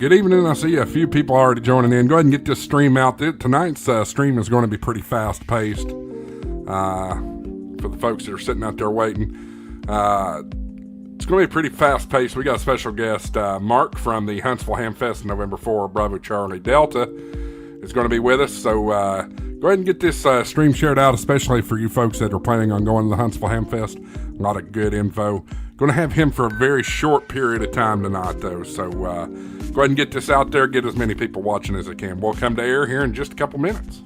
Good evening. I see a few people already joining in. Go ahead and get this stream out. Tonight's stream is going to be pretty fast-paced for the folks that are sitting out there waiting. It's going to be pretty fast-paced. We got a special guest, Mark from the Huntsville Hamfest, November 4, Bravo Charlie Delta, is going to be with us. So go ahead and get this stream shared out, especially for you folks that are planning on going to the Huntsville Hamfest. A lot of good info. Going to have him for a very short period of time tonight, though. So go ahead and get this out there. Get as many people watching as I can. We'll come to air here in just a couple minutes.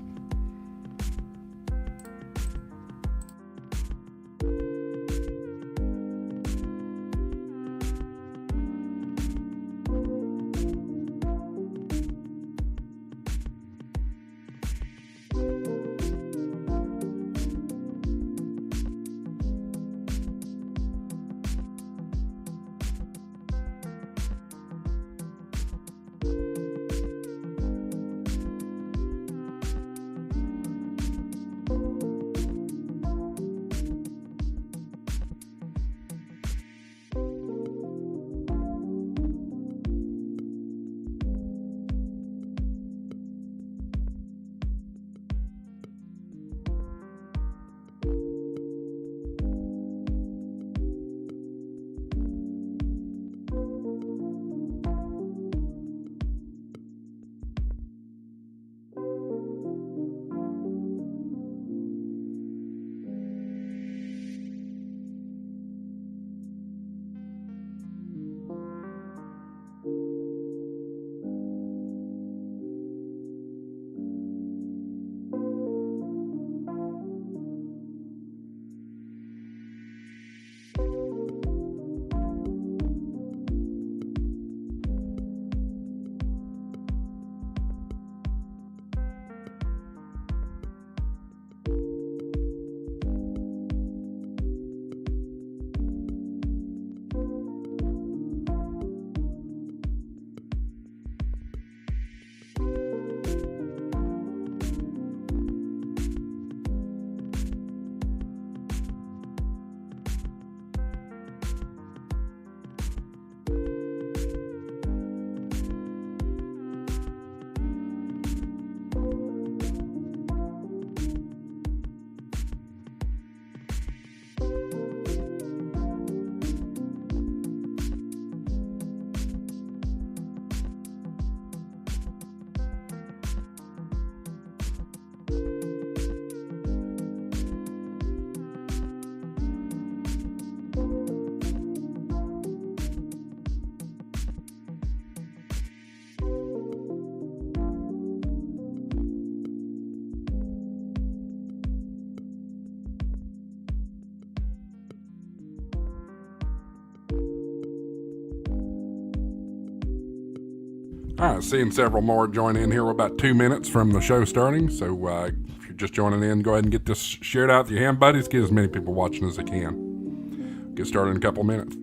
All right, seeing several more join in here. We're about 2 minutes from the show starting, so if you're just joining in, go ahead and get this shared out with your ham buddies. Get as many people watching as they can. Get started in a couple minutes.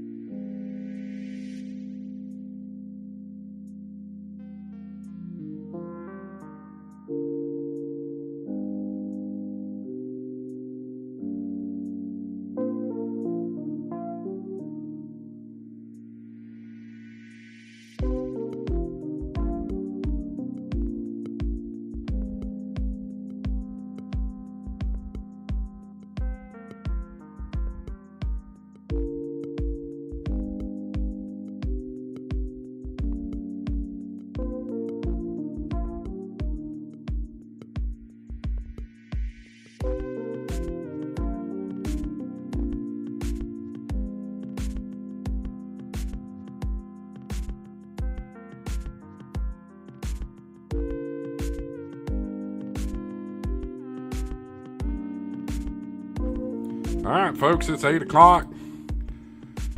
All right, folks, it's 8 o'clock.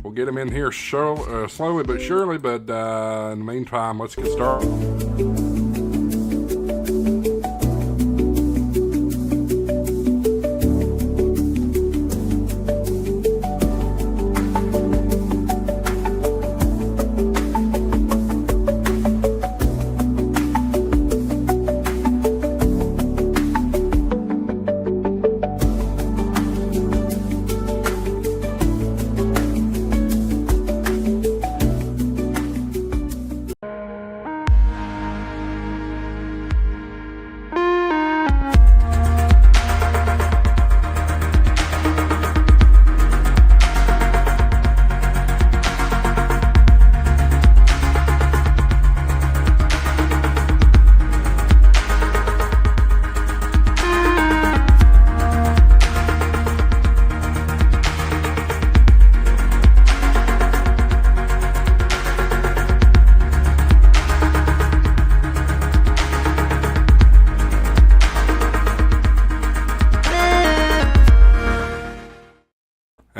We'll get them in here slowly but surely, but in the meantime, let's get started.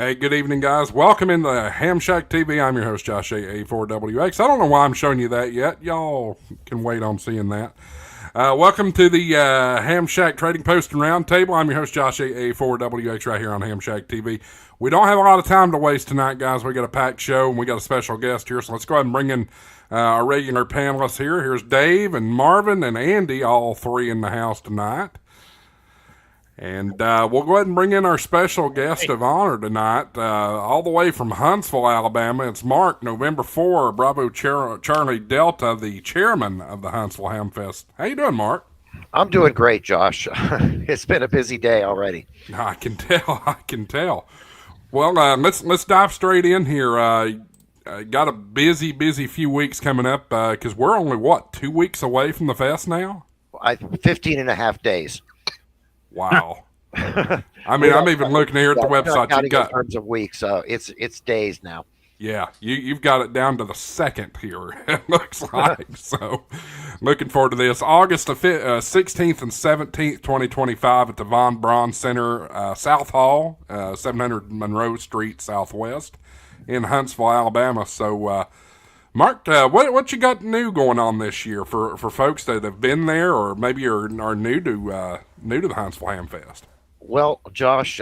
Hey, good evening, guys. Welcome into HamShack TV. I'm your host, Josh A4WX. I don't know why I'm showing you that yet. Y'all can wait on seeing that. Welcome to the HamShack Trading Post and Roundtable. I'm your host, Josh A4WX, right here on HamShack TV. We don't have a lot of time to waste tonight, guys. We got a packed show, and we got a special guest here. So let's go ahead and bring in our regular panelists here. Here's Dave and Marvin and Andy, all three in the house tonight. And we'll go ahead and bring in our special guest of honor tonight, all the way from Huntsville, Alabama. It's Mark, November 4, Bravo Charlie Delta, the chairman of the Huntsville Hamfest. How you doing, Mark? I'm doing great, Josh. It's been a busy day already. I can tell. Well, let's dive straight in here. Got a busy few weeks coming up because we're only, 2 weeks away from the fest now? 15 and a half days. Wow. I mean, I'm even looking here at the website. You've got in terms of weeks, so it's days now. Yeah, you've got it down to the second here, it looks like. So, looking forward to this. August 16th and 17th, 2025 at the Von Braun Center, South Hall, 700 Monroe Street, Southwest, in Huntsville, Alabama. So, Mark, what you got new going on this year for folks that have been there or maybe are new to the Huntsville Hamfest? Well, Josh,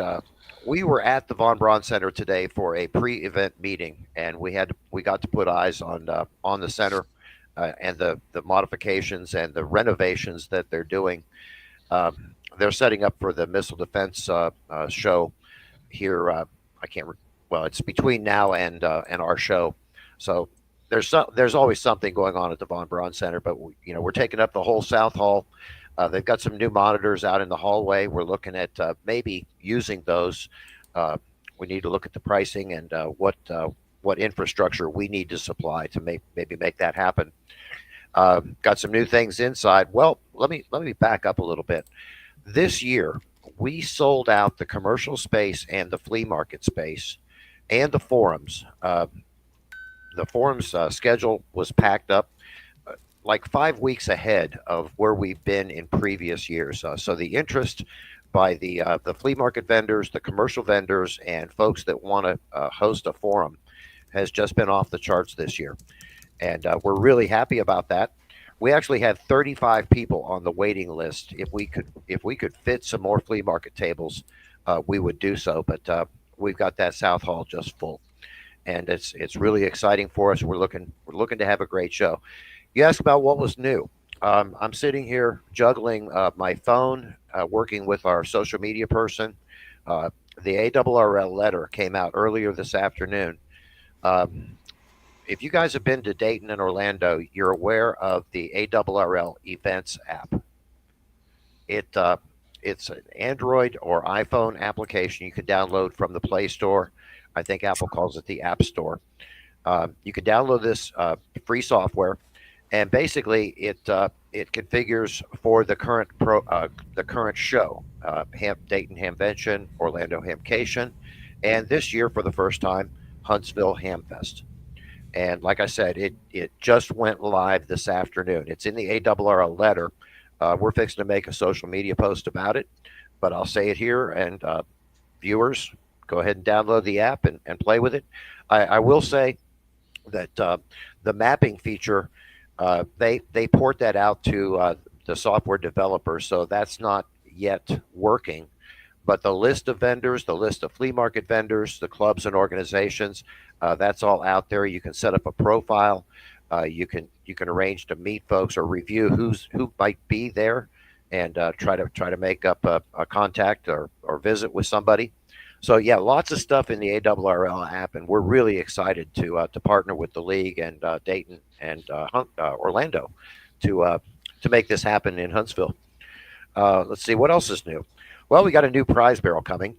we were at the Von Braun Center today for a pre-event meeting, and we got to put eyes on the center and the modifications and the renovations that they're doing. They're setting up for the missile defense show here. It's between now and our show, so. There's always something going on at the Von Braun Center, but we're taking up the whole South Hall. They've got some new monitors out in the hallway. We're looking at maybe using those. We need to look at the pricing and what infrastructure we need to supply to maybe make that happen. Got some new things inside. Well, let me back up a little bit. This year we sold out the commercial space and the flea market space and the forums. The forum's schedule was packed up like 5 weeks ahead of where we've been in previous years. So the interest by the flea market vendors, the commercial vendors, and folks that want to host a forum has just been off the charts this year. And we're really happy about that. We actually had 35 people on the waiting list. If we could fit some more flea market tables, we would do so. But we've got that South Hall just full. And it's really exciting for us. We're looking to have a great show. You asked about what was new. I'm sitting here juggling my phone, working with our social media person. The ARRL letter came out earlier this afternoon. If you guys have been to Dayton and Orlando, you're aware of the ARRL Events app. It's an Android or iPhone application you can download from the Play Store. I think Apple calls it the App Store. You can download this free software, and basically it configures for the current show, Dayton Hamvention, Orlando Hamcation, and this year for the first time, Huntsville Hamfest. And like I said, it just went live this afternoon. It's in the ARRL letter. We're fixing to make a social media post about it, but I'll say it here, and viewers, go ahead and download the app and play with it. I will say that the mapping feature, they port that out to the software developers, so that's not yet working. But the list of vendors, the list of flea market vendors, the clubs and organizations, that's all out there. You can set up a profile. You can arrange to meet folks or review who might be there, and try to make up a contact or visit with somebody. So yeah, lots of stuff in the ARRL app, and we're really excited to partner with the league and Dayton and Orlando to make this happen in Huntsville. Let's see what else is new. Well, we got a new prize barrel coming.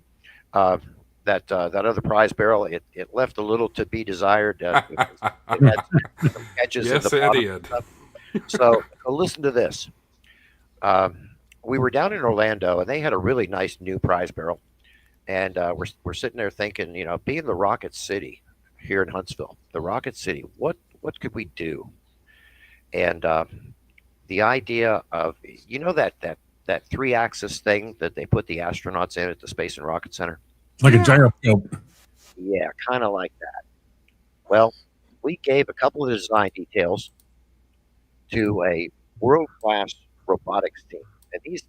That other prize barrel, it left a little to be desired. It had some catches yes, in the bottom. it did. So listen to this. We were down in Orlando, and they had a really nice new prize barrel. And we're sitting there thinking, being the Rocket City here in Huntsville, the Rocket City, what could we do? And the idea of, that 3-axis thing that they put the astronauts in at the Space and Rocket Center? Like a gyroscope. Yeah, kind of like that. Well, we gave a couple of design details to a world-class robotics team, and these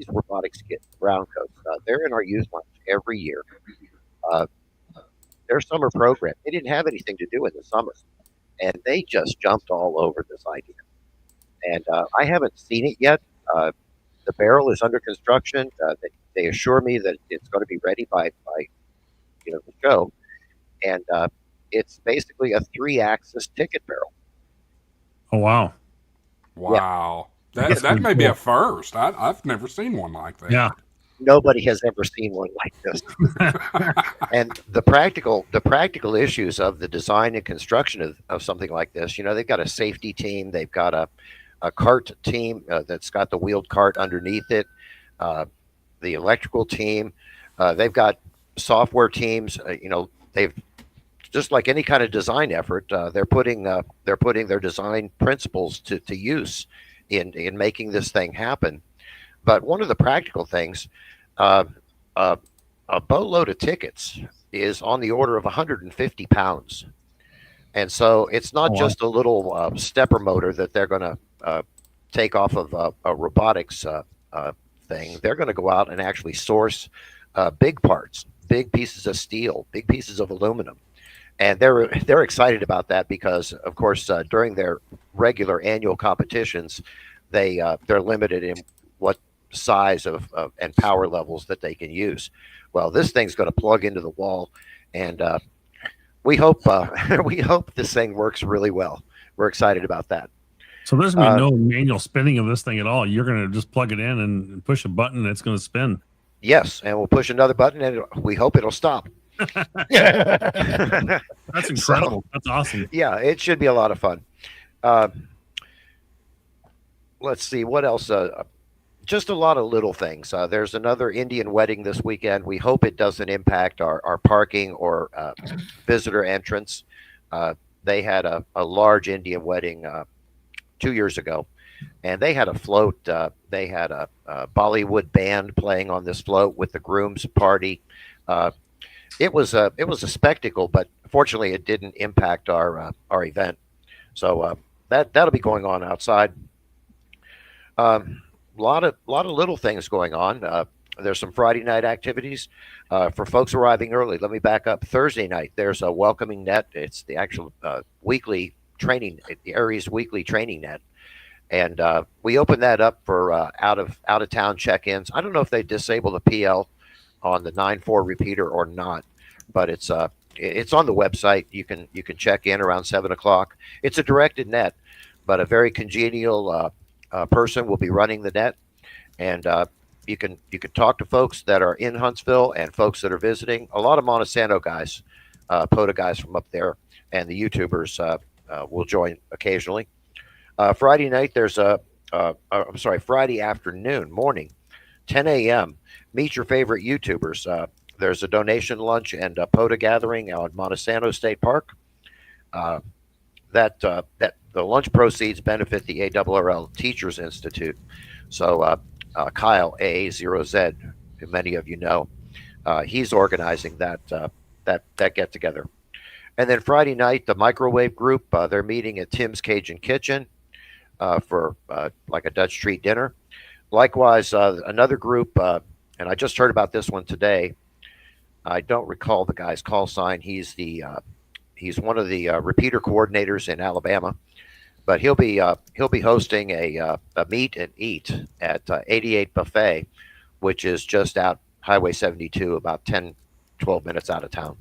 robotics get brown coats. They're in our youth lunch every year. Uh, their summer program, they didn't have anything to do in the summer, and they just jumped all over this idea. And I haven't seen it yet. The barrel is under construction. They assure me that it's going to be ready by the show, and it's basically a three-axis ticket barrel. Oh, wow. Yeah, Wow. yeah. That may be a first. I've never seen one like that. Yeah. Nobody has ever seen one like this. And the practical issues of the design and construction of something like this, they've got a safety team, they've got a cart team that's got the wheeled cart underneath it, the electrical team, they've got software teams. They've just like any kind of design effort, they're putting their design principles to use in making this thing happen. But one of the practical things, uh, uh, a boatload of tickets is on the order of 150 pounds. And so it's Oh, not wow. just a little stepper motor that they're going to take off of a robotics thing. They're going to go out and actually source big parts, big pieces of steel, big pieces of aluminum. And they're excited about that because, of course, during their regular annual competitions, they're limited in what size of and power levels that they can use. Well, this thing's going to plug into the wall, and we hope we hope this thing works really well. We're excited about that. So there's going to be Uh, no manual spinning of this thing at all. You're going to just plug it in and push a button and it's going to spin. yes, and we'll push another button, and we hope it'll stop. That's So, incredible. That's awesome. yeah, it should be a lot of fun. Uh, let's see what else. Just a lot of little things. There's another Indian wedding this weekend. We hope it doesn't impact our parking or visitor entrance. Uh, they had a large Indian wedding 2 years ago, and they had a float. They had a Bollywood band playing on this float with the groom's party. Uh, it was a spectacle, but fortunately, it didn't impact our event. So that'll be going on outside. A lot of little things going on. There's some Friday night activities for folks arriving early. Let me back up. Thursday night, there's a welcoming net. It's the actual weekly training, the Aries weekly training net, and we open that up for out of town check-ins. I don't know if they disable the PL on the 9-4 repeater or not, but it's on the website. You can check in around 7 o'clock. It's a directed net, but a very congenial person will be running the net, and you can talk to folks that are in Huntsville and folks that are visiting. A lot of Montesano guys, POTA guys from up there, and the YouTubers will join occasionally. Friday night, I'm sorry, Friday afternoon, morning, 10 a.m. Meet your favorite YouTubers. There's a donation lunch and a POTA gathering on Montesano State Park. Uh, that the lunch proceeds benefit the ARRL Teachers Institute. So Kyle AA0Z, who many of you know, he's organizing that get together. And then Friday night, the microwave group, they're meeting at Tim's Cajun Kitchen for like a Dutch treat dinner. Likewise, another group, and I just heard about this one today. I don't recall the guy's call sign. He's one of the repeater coordinators in Alabama, but he'll be hosting a meet and eat at 88 Buffet, which is just out Highway 72, about 10-12 minutes out of town.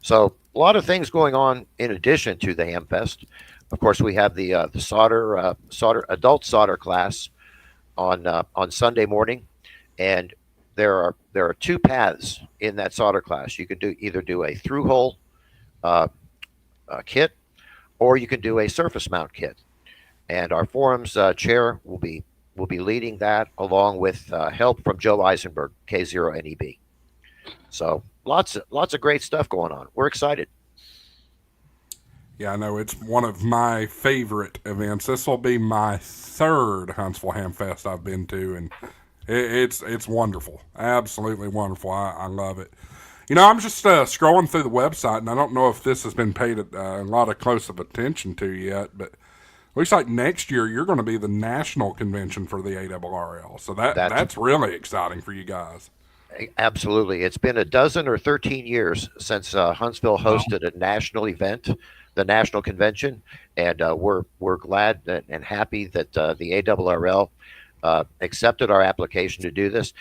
So a lot of things going on in addition to the Hamfest. Of course, we have the solder adult solder class on Sunday morning, and there are two paths in that solder class. You can either do a through hole uh, kit, or you can do a surface mount kit. And our forums chair will be leading that along with help from Joe Eisenberg, K0NEB. So lots of great stuff going on. We're excited. Yeah, I know it's one of my favorite events. This will be my third Huntsville Hamfest I've been to, and it's wonderful, absolutely wonderful. I love it. I'm just scrolling through the website, and I don't know if this has been paid a lot of close of attention to yet, but looks like next year you're going to be the national convention for the ARRL. So that's really exciting for you guys. Absolutely. It's been a dozen or 13 years since Huntsville hosted a national event, the national convention, and we're glad and happy that the ARRL accepted our application to do this.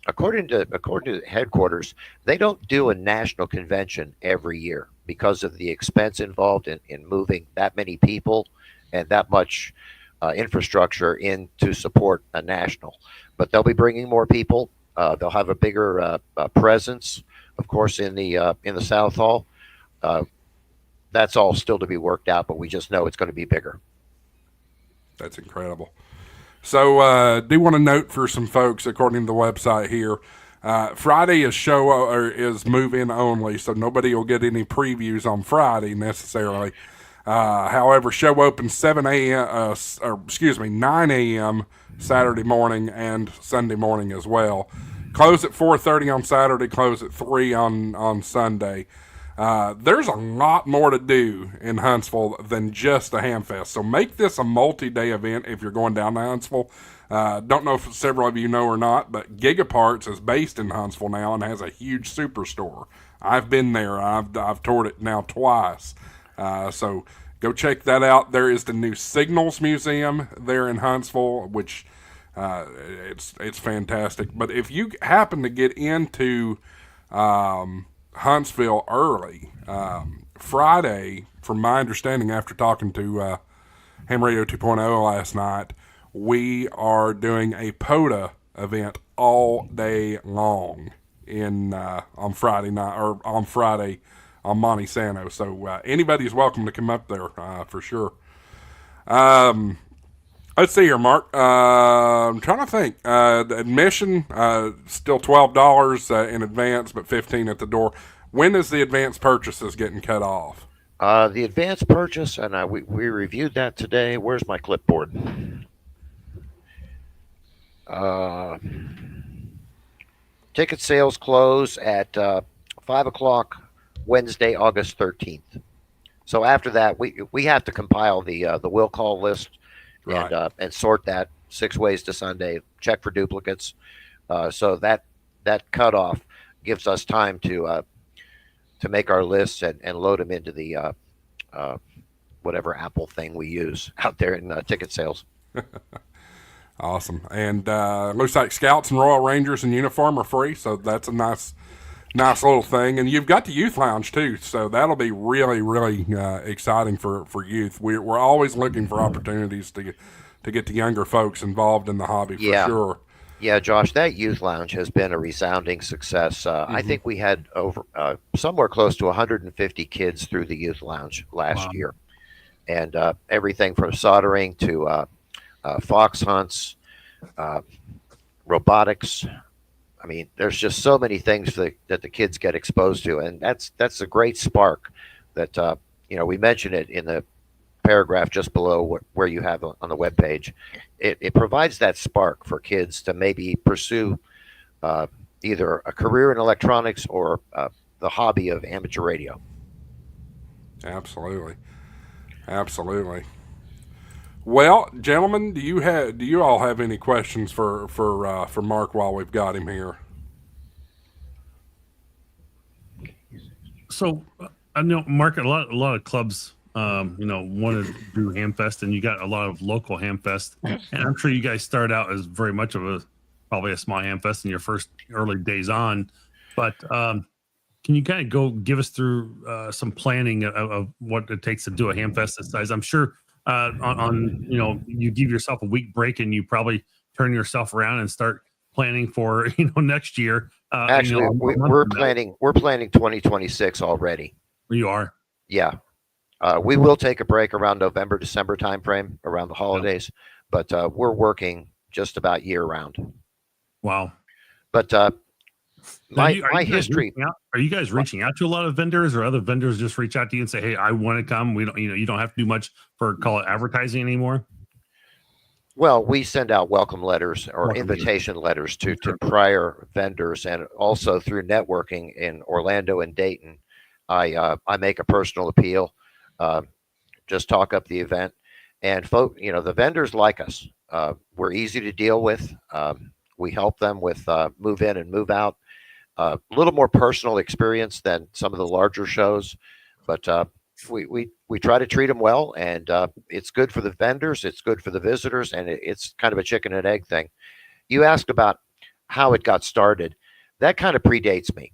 According to headquarters, they don't do a national convention every year because of the expense involved in moving that many people and that much infrastructure in to support a national. But they'll be bringing more people. They'll have a bigger presence, of course, in the South Hall. That's all still to be worked out, but we just know it's going to be bigger. That's incredible. So, do want to note for some folks, according to the website here, Friday is move-in only, so nobody will get any previews on Friday necessarily. However, show opens 9 a.m. Saturday morning and Sunday morning as well. Close at 4:30 on Saturday, close at 3 on Sunday. There's a lot more to do in Huntsville than just a Hamfest. So make this a multi-day event if you're going down to Huntsville. Don't know if several of you know or not, but Gigaparts is based in Huntsville now and has a huge superstore. I've been there. I've toured it now twice. So go check that out. There is the new Signals Museum there in Huntsville, which it's fantastic. But if you happen to get into Huntsville early, Friday, from my understanding after talking to Ham Radio 2.0 last night, we are doing a POTA event all day long on Friday night, or on Friday on Monte Sano. So anybody's welcome to come up there for sure. Let's see here, Mark. I'm trying to think. The admission still $12 in advance, but $15 at the door. When is the advance purchases getting cut off? The advance purchase, and we reviewed that today. Where's my clipboard? Ticket sales close at 5 o'clock Wednesday, August 13th. So after that, we have to compile the will call list. Right. And sort that 6 ways to Sunday, check for duplicates. So that cutoff gives us time to make our lists and load them into the whatever Apple thing we use out there in ticket sales. Awesome. And looks like Scouts and Royal Rangers in uniform are free, so that's a nice little thing. And you've got the youth lounge too, so that'll be really, really exciting for youth. We're always looking for opportunities to get the younger folks involved in the hobby for sure. Yeah, Josh, that youth lounge has been a resounding success. I think we had over somewhere close to 150 kids through the youth lounge last year, and everything from soldering to fox hunts, robotics. I mean, there's just so many things that the kids get exposed to, and that's a great spark that we mentioned it in the paragraph just below where you have on the webpage. It provides that spark for kids to maybe pursue either a career in electronics or the hobby of amateur radio. Absolutely. Well, gentlemen, do you all have any questions for Mark while we've got him here? So I know, Mark, a lot of clubs want to do Hamfest, and you got a lot of local Hamfest, and I'm sure you guys start out as very much of probably a small Hamfest in your first early days on, but can you kind of go give us through some planning of what it takes to do a Hamfest this size? I'm sure you give yourself a week break and you probably turn yourself around and start planning for next year. Actually, we're planning 2026 already. You are? Yeah. We will take a break around November, December timeframe around the holidays, but we're working just about year round. Wow. But my history. Are you guys reaching out to a lot of vendors, or other vendors just reach out to you and say, "Hey, I want to come"? We don't, you don't have to do much for call it advertising anymore. Well, we send out welcome letters or Welcome letters. invitation letters to Sure. prior vendors, and also through networking in Orlando and Dayton. I make a personal appeal, uh, just talk up the event, and the vendors like us. We're easy to deal with. We help them with move in and move out. A little more personal experience than some of the larger shows, but we try to treat them well, and it's good for the vendors, it's good for the visitors, and it's kind of a chicken and egg thing. You asked about how it got started. That kind of predates me.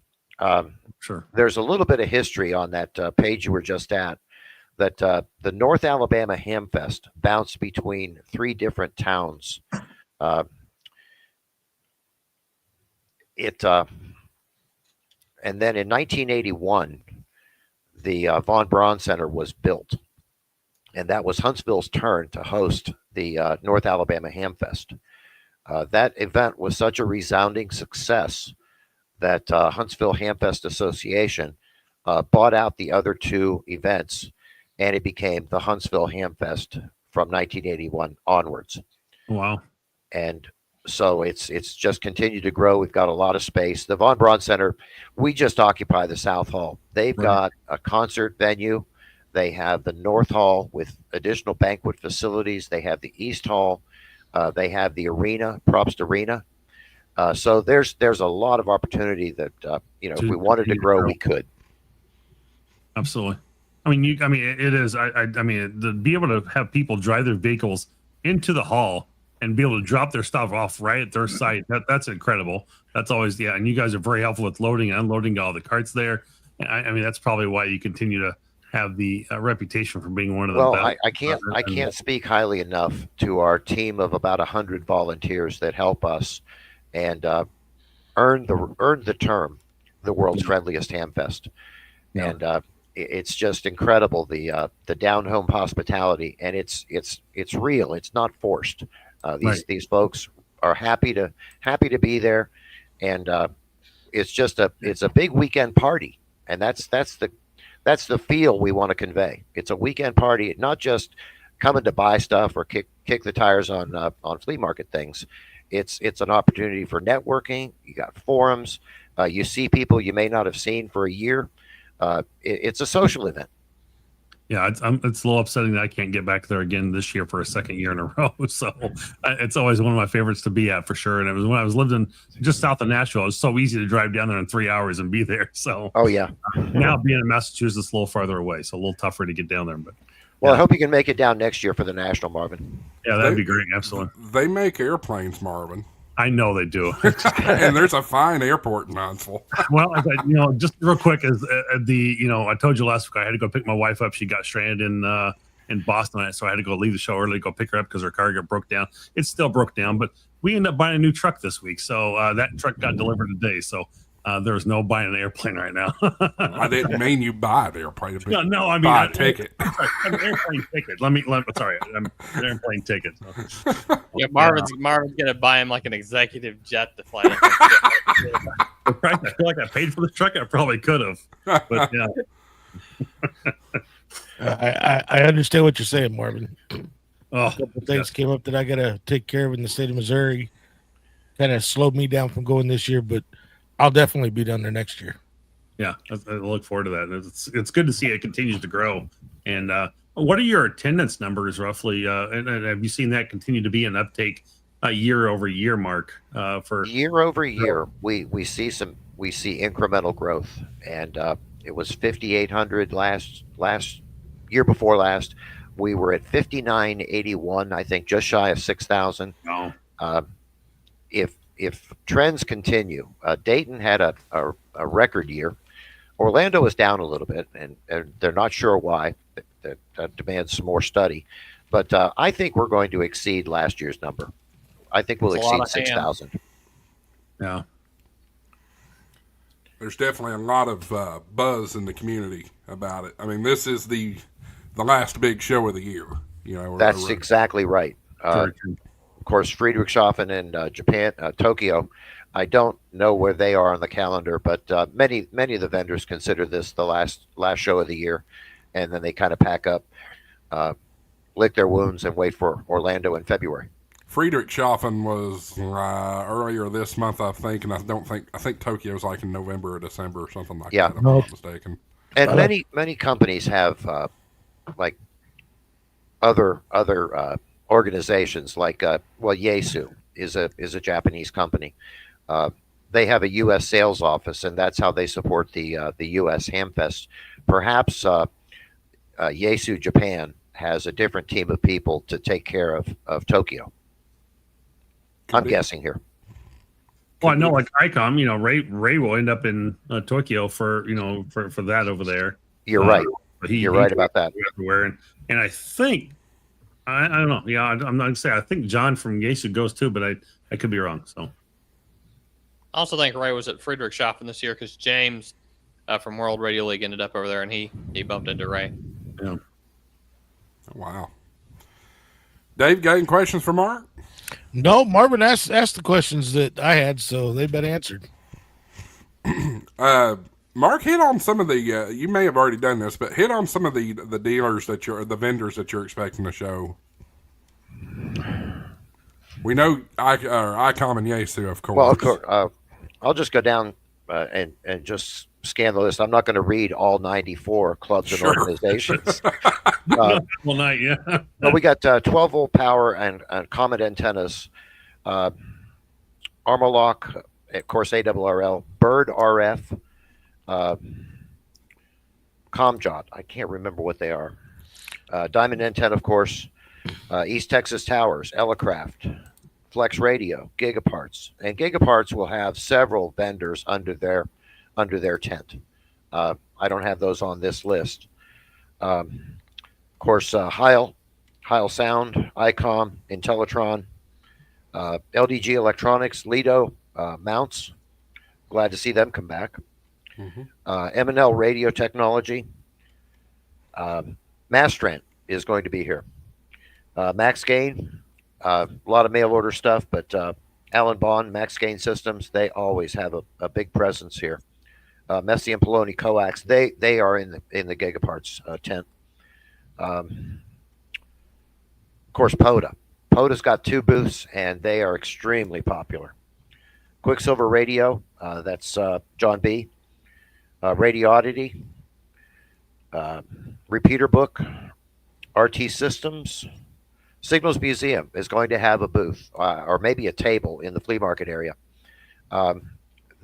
Sure. There's a little bit of history on that page you were just at. That the North Alabama Hamfest bounced between three different towns. Uh, it And then in 1981, the Von Braun Center was built, and that was Huntsville's turn to host the North Alabama Hamfest. That event was such a resounding success that Huntsville Hamfest Association bought out the other two events, and it became the Huntsville Hamfest from 1981 onwards. Wow. And so it's just continued to grow. We've got a lot of space. The Von Braun Center, we just occupy the South Hall. They've got a concert venue. They have the North Hall with additional banquet facilities. They have the East Hall. They have the arena, Probst Arena. So there's a lot of opportunity that if we wanted to grow, we could. Absolutely. I mean, it is. I mean, to be able to have people drive their vehicles into the hall and be able to drop their stuff off right at their site, that's incredible. That's always, yeah. And you guys are very helpful with loading and unloading all the carts there. I mean, that's probably why you continue to have the reputation for being one of the best. I can't speak highly enough to our team of about 100 volunteers that help us and earn the term the world's friendliest hamfest. Yeah. And it's just incredible, the down home hospitality, and it's real. It's not forced. These folks are happy to be there, and it's a big weekend party, and that's the feel we want to convey. It's a weekend party, not just coming to buy stuff or kick the tires on flea market things. It's an opportunity for networking. You got forums. You see people you may not have seen for a year. It's a social event. Yeah, it's a little upsetting that I can't get back there again this year for a second year in a row. So it's always one of my favorites to be at for sure. And it was when I was living just south of Nashville. It was so easy to drive down there in 3 hours and be there. So oh yeah, now being in Massachusetts, a little farther away, so a little tougher to get down there. But well, I hope you can make it down next year for the National, Marvin. Yeah, that'd be great. Absolutely. They make airplanes, Marvin. I know they do. And there's a fine airport in Huntsville. Well, just real quick, as I told you last week, I had to go pick my wife up. She got stranded in Boston, so I had to go leave the show early to go pick her up because her car got broke down. It's still broke down, but we ended up buying a new truck this week. So that truck got delivered today. So there's no buying an airplane right now. I didn't mean you buy the airplane. No, I mean buy a ticket. An airplane ticket. An airplane ticket. So. Yeah, Marvin's gonna buy him like an executive jet to fly. I feel like I paid for the truck. I probably could have, but yeah. I understand what you're saying, Marvin. Oh, A couple things came up that I gotta take care of in the state of Missouri. Kind of slowed me down from going this year, but I'll definitely be down there next year. Yeah, I look forward to that. It's good to see it continues to grow. And what are your attendance numbers roughly? And have you seen that continue to be an uptake year over year, Mark? For year over year, we see incremental growth, and it was 5,800 last year before last. We were at 5,981, I think, just shy of 6,000. No. If trends continue, Dayton had a record year. Orlando is down a little bit, and they're not sure why. That demands some more study. But I think we're going to exceed last year's number. I think we'll exceed 6,000. Yeah. There's definitely a lot of buzz in the community about it. I mean, this is the last big show of the year. That's exactly right. Of course, Friedrichshafen and Japan, Tokyo, I don't know where they are on the calendar, but many of the vendors consider this the last show of the year, and then they kind of pack up, lick their wounds, and wait for Orlando in February. Friedrichshafen was earlier this month, I think, and I think Tokyo's like in November or December or something like Yeah. that. If I'm not mistaken. And many companies have like other organizations like Yaesu is a Japanese company. They have a U.S. sales office, and that's how they support the U.S. Hamfest. Perhaps Yaesu Japan has a different team of people to take care of Tokyo. I'm guessing here. Well, I know, like ICOM, Ray will end up in Tokyo for that over there. You're right. You're right about that. Everywhere, and I think I don't know. Yeah, I'm not gonna say. I think John from Yaesu goes too, but I could be wrong. So I also think Ray was at Friedrichshafen this year because James from World Radio League ended up over there, and he bumped into Ray. yeah. Wow. Dave, got any questions for Mark? No, Marvin asked the questions that I had, so they've been answered. Mark, hit on some of the. You may have already done this, but hit on some of the dealers the vendors that you're expecting to show. We know ICOM and Yaesu, of course. Well, of course. I'll just go down and just scan the list. I'm not going to read all 94 clubs and organizations. Well, night, yeah. But we got 12-volt power and Comet antennas, Armorlock, of course, ARRL, Bird RF, Comjot. I can't remember what they are. Diamond Antenna, of course, East Texas Towers, Elecraft, Flex Radio, Gigaparts, and Gigaparts will have several vendors under their tent. I don't have those on this list. Of course, Heil Sound, ICOM, Intellitron, LDG Electronics, Lido, Mounts. Glad to see them come back. M&L Radio Technology. Mastrant is going to be here. Max Gain, a lot of mail order stuff, but Alan Bond, Max Gain Systems, they always have a big presence here. Messi and Poloni Coax, they are in the Gigaparts tent. Of course, POTA. POTA's got 2 booths, and they are extremely popular. Quicksilver Radio, that's John B. Radio Oddity, Repeater Book, RT Systems. Signals Museum is going to have a booth or maybe a table in the flea market area.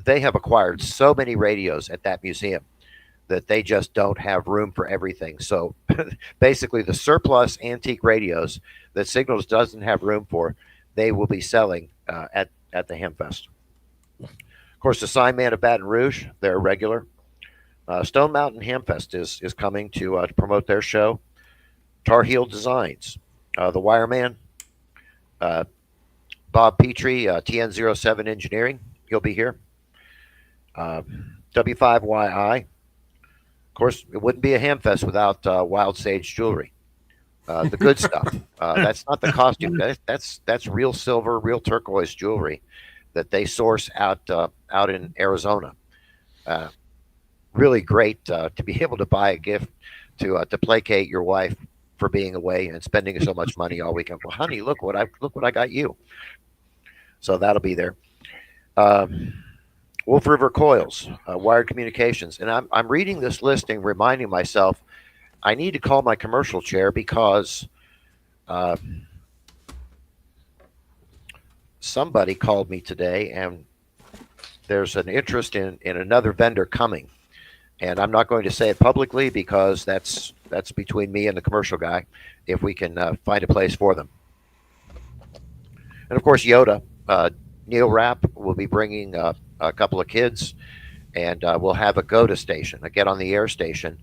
They have acquired so many radios at that museum that they just don't have room for everything. So basically the surplus antique radios that Signals doesn't have room for, they will be selling at the Hamfest. Of course, the Sign Man of Baton Rouge, they're regular. Stone Mountain Hamfest is coming to promote their show. Tar Heel Designs, the Wireman, Bob Petrie, TN07 Engineering, he'll be here. W5YI. Of course, it wouldn't be a Hamfest without Wild Sage Jewelry. The good stuff. That's not the costume. That's real silver, real turquoise jewelry that they source out in Arizona. Really great to be able to buy a gift to placate your wife for being away and spending so much money all weekend. Well, honey, look what I got you. So that'll be there. Wolf River Coils, Wired Communications, and I'm reading this listing, reminding myself I need to call my commercial chair because somebody called me today, and there's an interest in another vendor coming, and I'm not going to say it publicly because that's between me and the commercial guy. If we can find a place for them, and of course Yoda, Neil Rapp will be bringing a couple of kids, and we'll have a GOTA station, a get on the air station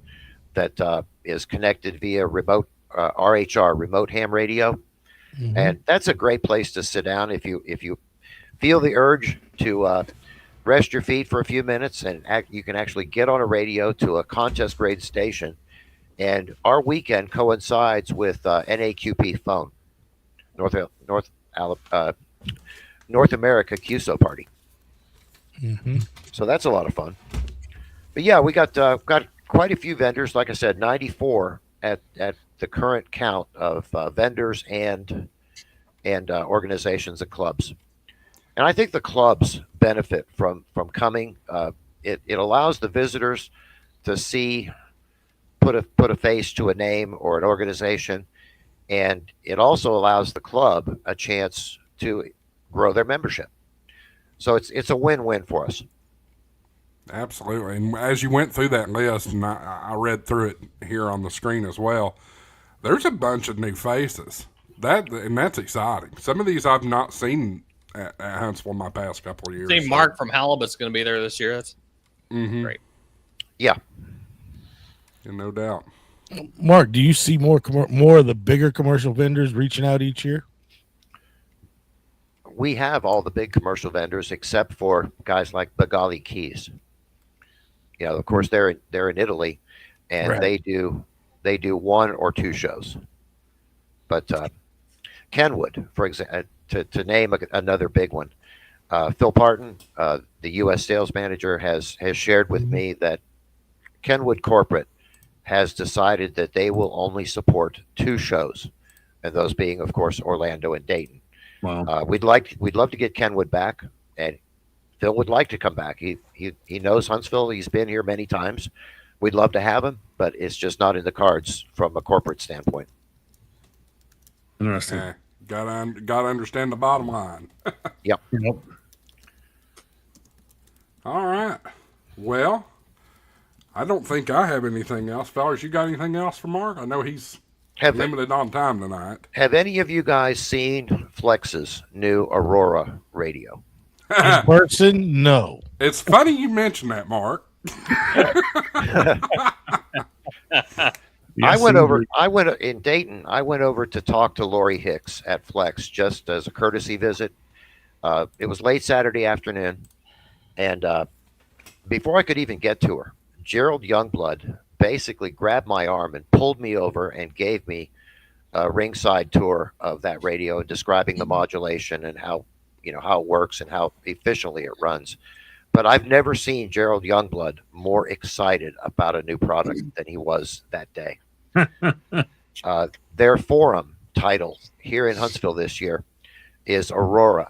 that is connected via remote RHR, remote ham radio. And that's a great place to sit down if you feel the urge to rest your feet for a few minutes, and you can actually get on a radio to a contest grade station. And our weekend coincides with NAQP phone, North America QSO party. So that's a lot of fun. But yeah, we got quite a few vendors. Like I said, 94 at the current count of vendors and and organizations and clubs. And I think the clubs benefit from coming. It allows the visitors to see, put a face to a name or an organization, and it also allows the club a chance to grow their membership. So it's a win-win for us. Absolutely. And as you went through that list, and I read through it here on the screen as well, there's a bunch of new faces. That's exciting. Some of these I've not seen at Huntsville in my past couple of years. See, Mark from Halibut's going to be there this year. That's great. Yeah. And no doubt. Mark, do you see more of the bigger commercial vendors reaching out each year? We have all the big commercial vendors except for guys like Bagali Keys. Of course, they're in Italy, and Right. they do 1 or 2 shows. But Kenwood, for example, to name another big one, Phil Parton, the U.S. sales manager, has shared with me that Kenwood Corporate has decided that they will only support 2 shows, and those being, of course, Orlando and Dayton. Wow. We'd love to get Kenwood back, and Phil would like to come back. He knows Huntsville. He's been here many times. We'd love to have him, but it's just not in the cards from a corporate standpoint. Interesting. Gotta understand the bottom line. Yep. Nope. All right. Well, I don't think I have anything else. Fellas, you got anything else for Mark? I know he's limited on time tonight. Have any of you guys seen Flex's new Aurora radio? In person, no. It's funny you mention that, Mark. I went in Dayton. I went over to talk to Lori Hicks at Flex just as a courtesy visit. It was late Saturday afternoon, and before I could even get to her, Gerald Youngblood basically grabbed my arm and pulled me over and gave me a ringside tour of that radio, describing the modulation and how it works and how efficiently it runs. But I've never seen Gerald Youngblood more excited about a new product than he was that day. Their forum title here in Huntsville this year is Aurora.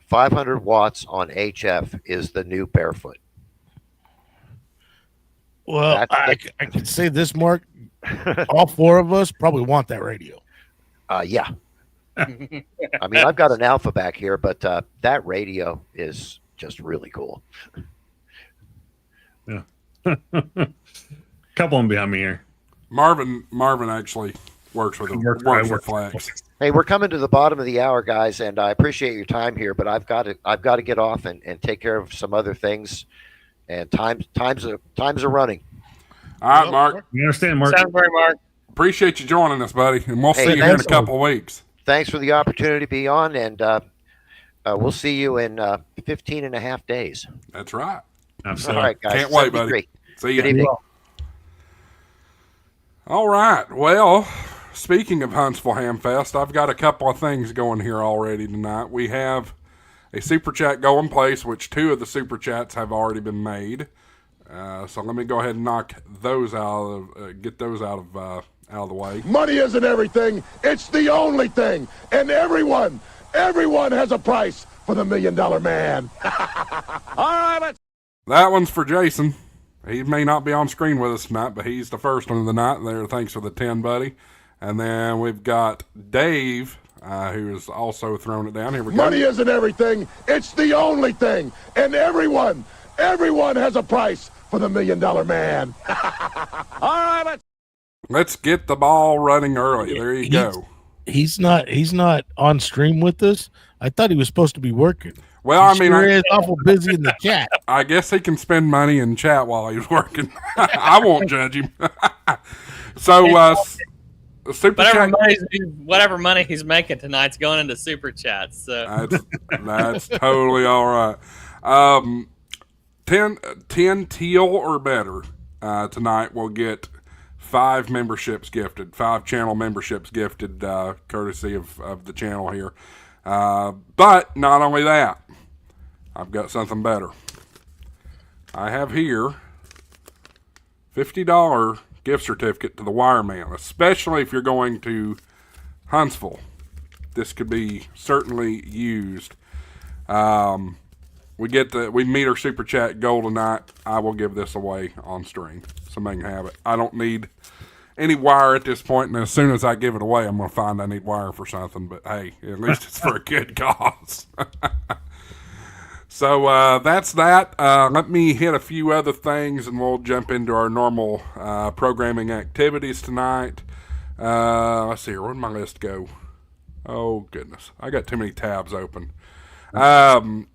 500 watts on HF is the new barefoot. Well, I can say this, Mark. All 4 of us probably want that radio. Yeah. I mean, I've got an Alpha back here, but that radio is just really cool. Yeah. Couple of them behind me here. Marvin actually works with Flex. Hey, we're coming to the bottom of the hour, guys, and I appreciate your time here, but I've got to get off and take care of some other things, and times are running. All right, Mark. You understand, Mark? Sounds great, Mark. Appreciate you joining us, buddy, and we'll see you here in a couple of weeks. Thanks for the opportunity to be on, and we'll see you in 15 and a half days. That's right. Absolutely. All right, guys. Can't wait, buddy. See you. Good evening. All right. Well, speaking of Huntsville Hamfest, I've got a couple of things going here already tonight. We have a super chat going place, which 2 of the super chats have already been made. So let me go ahead and knock those get those out of the way. Money isn't everything. It's the only thing. And everyone has a price for the $1 Million Man. All right, That one's for Jason. He may not be on screen with us tonight, but he's the first one of the night there. Thanks for the 10, buddy. And then we've got Dave, who has also thrown it down. Here we go. Money isn't everything. It's the only thing. And everyone has a price for the $1 Million Man. All right, Let's get the ball running early. There you go. He's not on stream with us. I thought he was supposed to be working. Well, He sure is awful busy in the chat. I guess he can spend money in chat while he's working. I won't judge him. So, super chat. Whatever money he's making tonight's going into super chats. So that's totally all right. 10 teal or better tonight will get 5 memberships gifted, 5 channel memberships gifted, courtesy of the channel here. But not only that, I've got something better. I have here $50 gift certificate to the Wireman, especially if you're going to Huntsville. this could be certainly used. We meet our super chat goal tonight. I will give this away on stream. Somebody can have it. I don't need any wire at this point, and as soon as I give it away, I'm going to find I need wire for something. But hey, at least it's for a good cause. So that's that. Let me hit a few other things, and we'll jump into our normal programming activities tonight. Let's see here. Where'd my list go? Oh, goodness. I got too many tabs open. I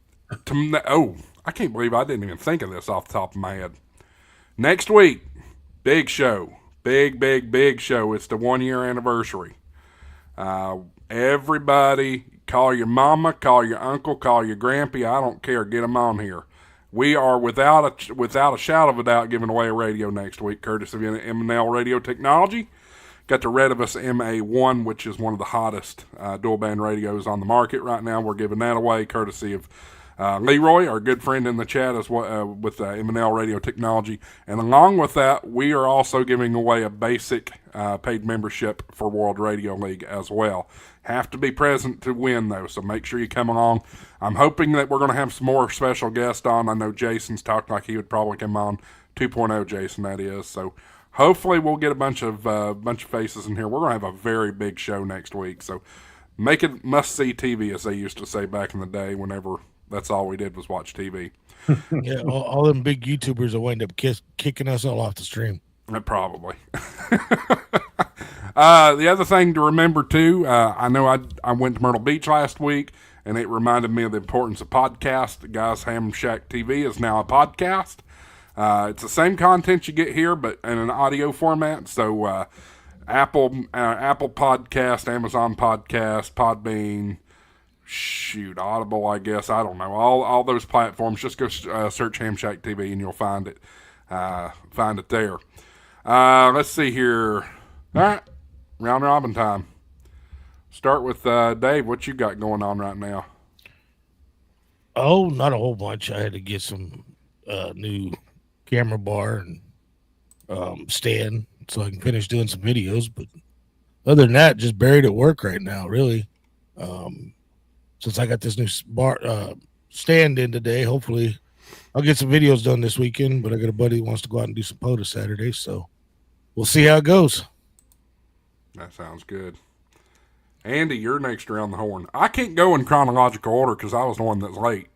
can't believe I didn't even think of this off the top of my head. Next week, big show. Big show. It's the 1-year anniversary. Everybody, call your mama, call your uncle, call your grampy. I don't care. Get them on here. We are without a shadow of a doubt giving away a radio next week, courtesy of M&L Radio Technology. Got the Redivus MA1, which is one of the hottest dual band radios on the market right now. We're giving that away, courtesy of Leroy, our good friend in the chat, as well, with M&L Radio Technology. And along with that, we are also giving away a basic paid membership for World Radio League as well. Have to be present to win, though, so make sure you come along. I'm hoping that we're going to have some more special guests on. I know Jason's talked like he would probably come on, 2.0 Jason, that is. So hopefully we'll get a bunch of faces in here. We're going to have a very big show next week, so make it must-see TV, as they used to say back in the day, whenever that's all we did was watch TV. Yeah, all them big YouTubers will wind up kicking us all off the stream. Probably. The other thing to remember, too, I know I went to Myrtle Beach last week, and it reminded me of the importance of podcasts. Guys, HamShack TV is now a podcast. It's the same content you get here, but in an audio format. So Apple Podcast, Amazon Podcast, Podbean, Audible, I guess. I don't know. All those platforms. Just go search HamShack TV, and you'll find it. Find it there. Let's see here. All right, round robin time. Start with Dave. What you got going on right now? Oh, not a whole bunch. I had to get some new camera bar and stand so I can finish doing some videos. But other than that, just buried at work right now, really. Since I got this new bar stand in today, hopefully I'll get some videos done this weekend. But I got a buddy who wants to go out and do some POTA Saturday, so we'll see how it goes. That sounds good. Andy, you're next around the horn. I can't go in chronological order because I was the one that's late.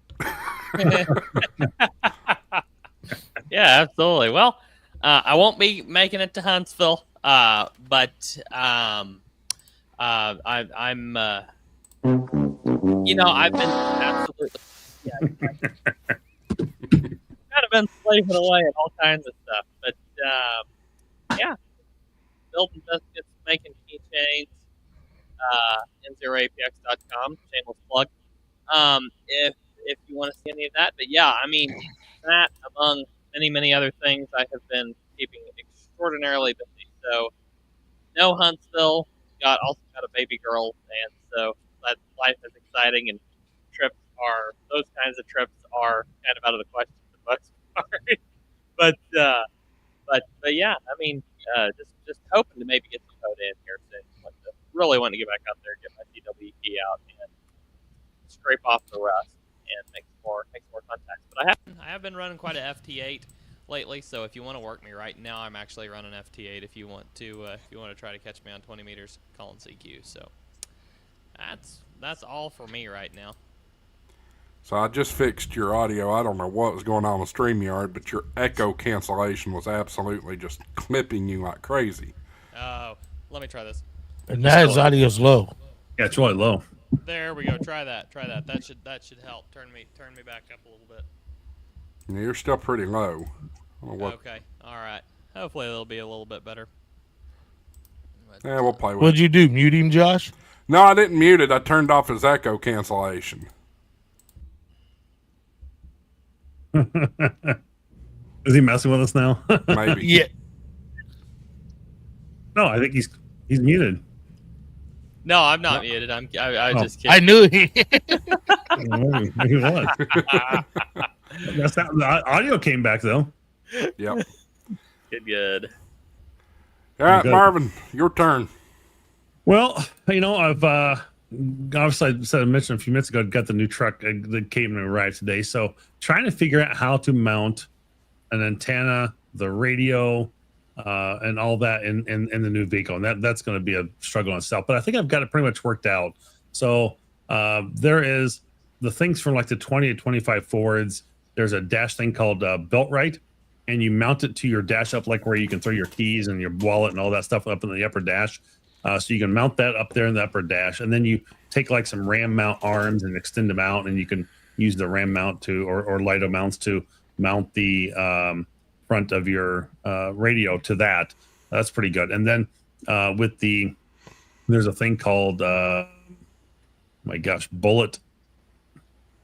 Yeah, absolutely. Well, I won't be making it to Huntsville, but I'm I've been absolutely kind of been slaving away at all kinds of stuff, but building biscuits, making keychains, N0APX.com, shameless plug. If you want to see any of that, but yeah, I mean, that among many other things, I have been keeping extraordinarily busy. So, no Huntsville, also got a baby girl, and so that life is exciting, and those kinds of trips are kind of out of the question for the most part. but yeah, I mean, just hoping to maybe get some code in here soon. Really want to get back out there, get my CW key out, and scrape off the rust and make some more contacts. But I have been running quite a FT8 lately, so if you want to work me right now, I'm actually running FT8. If you want to try to catch me on 20 meters, calling CQ. So that's all for me right now. So I just fixed your audio. I don't know what was going on with StreamYard, but your echo cancellation was absolutely just clipping you like crazy. Oh, let me try this. And now his audio's low. Yeah, it's really low. There we go. Try that. That should help. Turn me back up a little bit. Yeah, you're still pretty low. Okay. All right. Hopefully it'll be a little bit better. Yeah, we'll play with What'd you do? Mute him, Josh? No, I didn't mute it. I turned off his echo cancellation. Is he messing with us now? Maybe. Yeah. No, I think he's muted. No, I'm not muted. I just kidding. I knew he. Maybe was. The audio came back though. Yep. Good. All right, Marvin, your turn. Well, I've obviously, I mentioned a few minutes ago, got the new truck that came and arrived today. So trying to figure out how to mount an antenna, the radio, and all that in the new vehicle, and that's going to be a struggle in itself. But I think I've got it pretty much worked out. So there is the things from like the 20 to 25 Fords. There's a dash thing called belt right, and you mount it to your dash up, like where you can throw your keys and your wallet and all that stuff up in the upper dash. So you can mount that up there in the upper dash, and then you take like some ram mount arms and extend them out, and you can use the ram mount to or Lido mounts to mount the front of your radio to that. That's pretty good. And then there's a thing called bullet.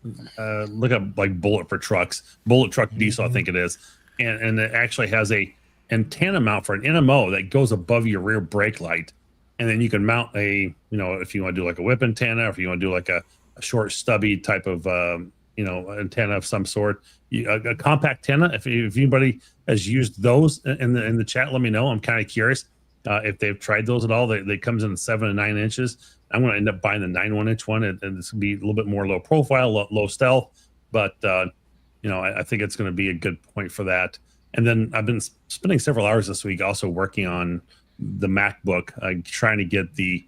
Look up like bullet for trucks, bullet truck diesel, I think it is, and it actually has a antenna mount for an NMO that goes above your rear brake light. And then you can mount if you want to do like a whip antenna, or if you want to do like a short stubby type of, antenna of some sort, a compact antenna. If anybody has used those in the chat, let me know. I'm kind of curious if they've tried those at all. They comes in 7 and 9 inches. I'm going to end up buying the 9.1-inch one, and it's going to be a little bit more low profile, low stealth. But, I think it's going to be a good point for that. And then I've been spending several hours this week also working on the MacBook, trying to get the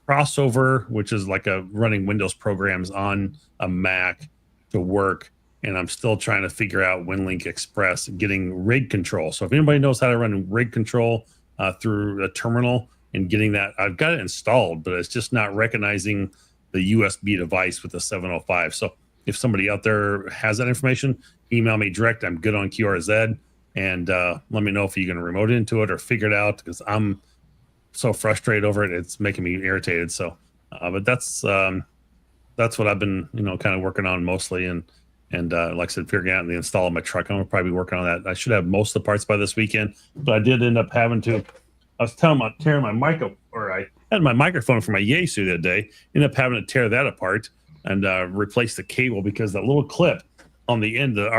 crossover, which is like a running Windows programs on a Mac, to work. And I'm still trying to figure out WinLink Express, getting rig control. So if anybody knows how to run rig control through a terminal and getting that, I've got it installed, but it's just not recognizing the USB device with the 705. So if somebody out there has that information, email me direct. I'm good on QRZ. And let me know if you can remote into it or figure it out, because I'm so frustrated over it. It's making me irritated. So, but that's what I've been, kind of working on mostly. And like I said, figuring out the install of my truck. I'm gonna probably be working on that. I should have most of the parts by this weekend, but I did end up having to. I was telling about tearing my mic, or I had my microphone for my Yaesu that day. Ended up having to tear that apart and replace the cable, because that little clip on the end of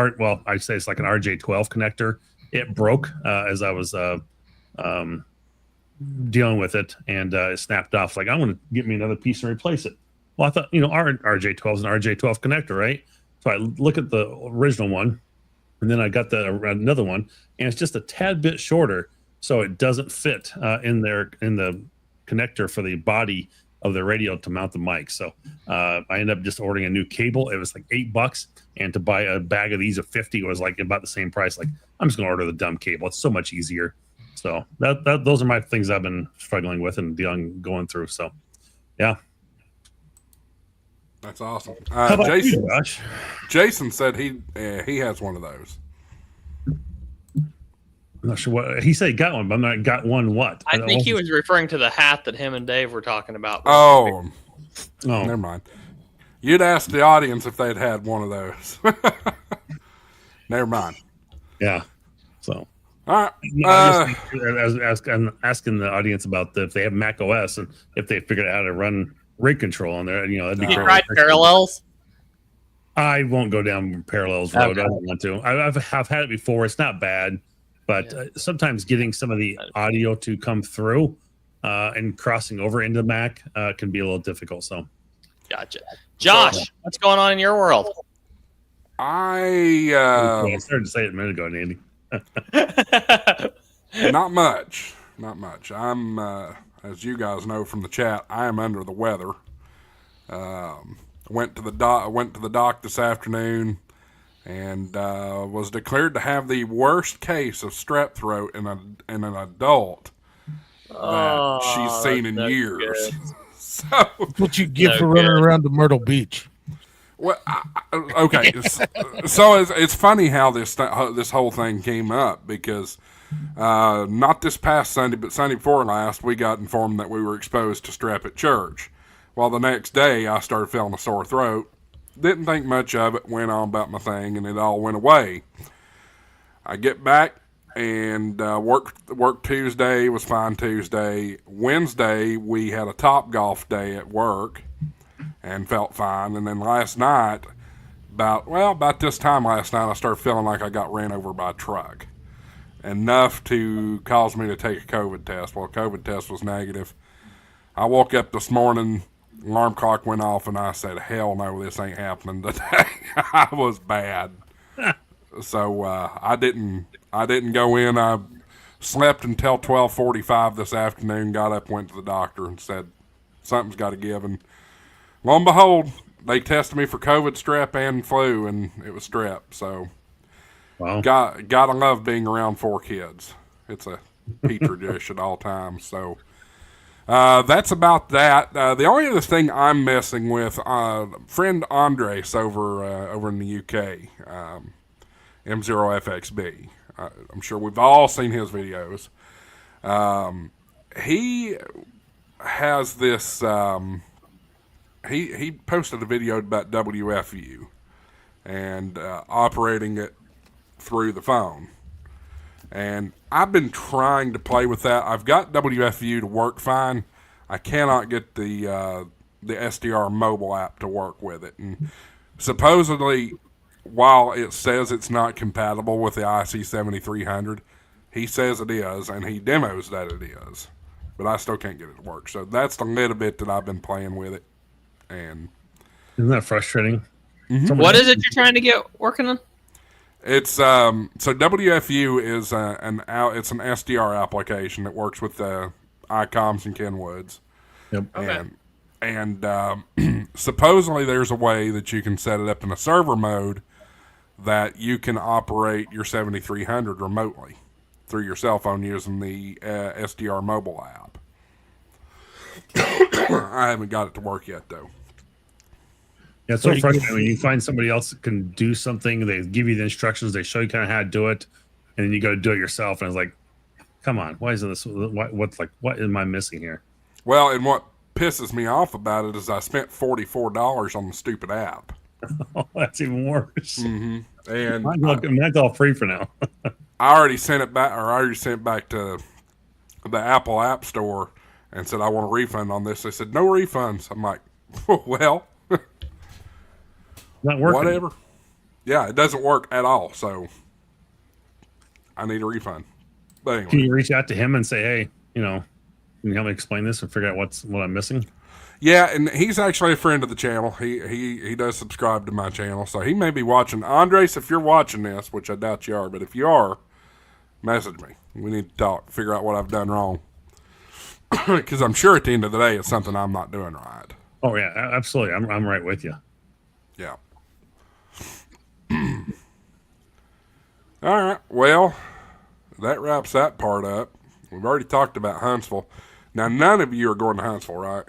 I'd say it's like an RJ12 connector. It broke as I was dealing with it, and it snapped off. Like, I'm going to get me another piece and replace it. Well, I thought, our RJ12 is an RJ12 connector, right? So I look at the original one, and then I got another one, and it's just a tad bit shorter, so it doesn't fit in the connector for the body of the radio to mount the mic. So I ended up just ordering a new cable. It was like $8, and to buy a bag of these of 50 was like about the same price. Like, I'm just gonna order the dumb cable. It's so much easier. So those are my things I've been struggling with and going through. So yeah, that's awesome. How about you, Josh? Jason said he has one of those. I'm not sure what he said. He got one, but I'm not got one. What? I think he was referring to the hat that him and Dave were talking about. Oh, never mind. You'd ask the audience if they'd had one of those. Never mind. Yeah. So, all right. Asking the audience about if they have Mac OS and if they figured out how to run rig control on there. That'd be you tried Parallels? I won't go down Parallels road. Okay. I don't want to. I've had it before. It's not bad, but sometimes getting some of the audio to come through and crossing over into Mac can be a little difficult. So, gotcha. Josh, what's going on in your world? I started to say it a minute ago, Andy. Not much. I'm, as you guys know from the chat, I am under the weather. Went to the doc this afternoon, and was declared to have the worst case of strep throat in an adult that she's seen in years. So, what you get for running around to Myrtle Beach? Well, okay. So it's funny how this whole thing came up, because not this past Sunday, but Sunday before last, we got informed that we were exposed to strep at church. Well, the next day, I started feeling a sore throat. Didn't think much of it. Went on about my thing, and it all went away. I get back and worked Tuesday. Was fine Tuesday. Wednesday, we had a Topgolf day at work, and felt fine. And then last night, about this time last night, I started feeling like I got ran over by a truck. Enough to cause me to take a COVID test. Well, COVID test was negative. I woke up this morning alarm clock went off, and I said, "Hell no, this ain't happening today." I was bad, so I didn't go in. I slept until 12:45 this afternoon. Got up, went to the doctor, and said something's got to give. And lo and behold, they tested me for COVID, strep, and flu, and it was strep. So, Wow. gotta love being around 4 kids. It's a petri dish at all times. So. That's about that. The only other thing I'm messing with, friend Andres over in the UK, M0FXB. I'm sure we've all seen his videos. He has this. He posted a video about WFU and operating it through the phone. And I've been trying to play with that. I've got WFU to work fine. I cannot get the SDR mobile app to work with it. And supposedly, while it says it's not compatible with the IC7300, he says it is, and he demos that it is. But I still can't get it to work. So that's the little bit that I've been playing with it. And Isn't that frustrating? What is it you're trying to get working on? it's so WFU is it's an SDR application that works with the ICOMs and Kenwoods. Yep. Okay. And supposedly there's a way that you can set it up in a server mode that you can operate your 7300 remotely through your cell phone using the SDR mobile app. I haven't got it to work yet, though. Yeah, it's so frustrating when you find somebody else that can do something. They give you the instructions. They show you kind of how to do it, and then you go do it yourself. And it's like, come on, why isn't this? What am I missing here? Well, and what pisses me off about it is I spent $44 on the stupid app. Oh, that's even worse. Mm-hmm. And mine's all free for now. I already sent it back to the Apple App Store and said I want a refund on this. They said no refunds. I'm like, well, Not working. whatever. Yeah, it doesn't work at all. So I need a refund. But anyway, Can you reach out to him and say, hey, can you help me explain this and figure out what I'm missing? yeah, and he's actually a friend of the channel. He does subscribe to my channel, so he may be watching. Andres, if you're watching this, which I doubt you are, but if you are, message me. We need to talk, figure out what I've done wrong. Because I'm sure at the end of the day, it's something I'm not doing right. Oh yeah, absolutely. I'm right with you. Yeah. All right. Well, that wraps that part up. We've already talked about Huntsville. Now, none of you are going to Huntsville, right?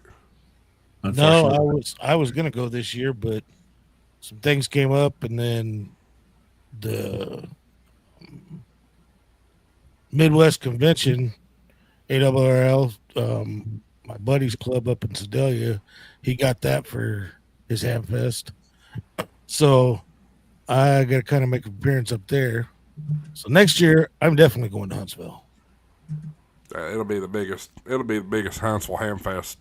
No, I was gonna go this year, but some things came up, and then the Midwest Convention, ARRL, my buddy's club up in Sedalia, he got that for his Hamfest. So I got to kind of make an appearance up there. So next year, I'm definitely going to Huntsville. It'll be the biggest Huntsville Hamfest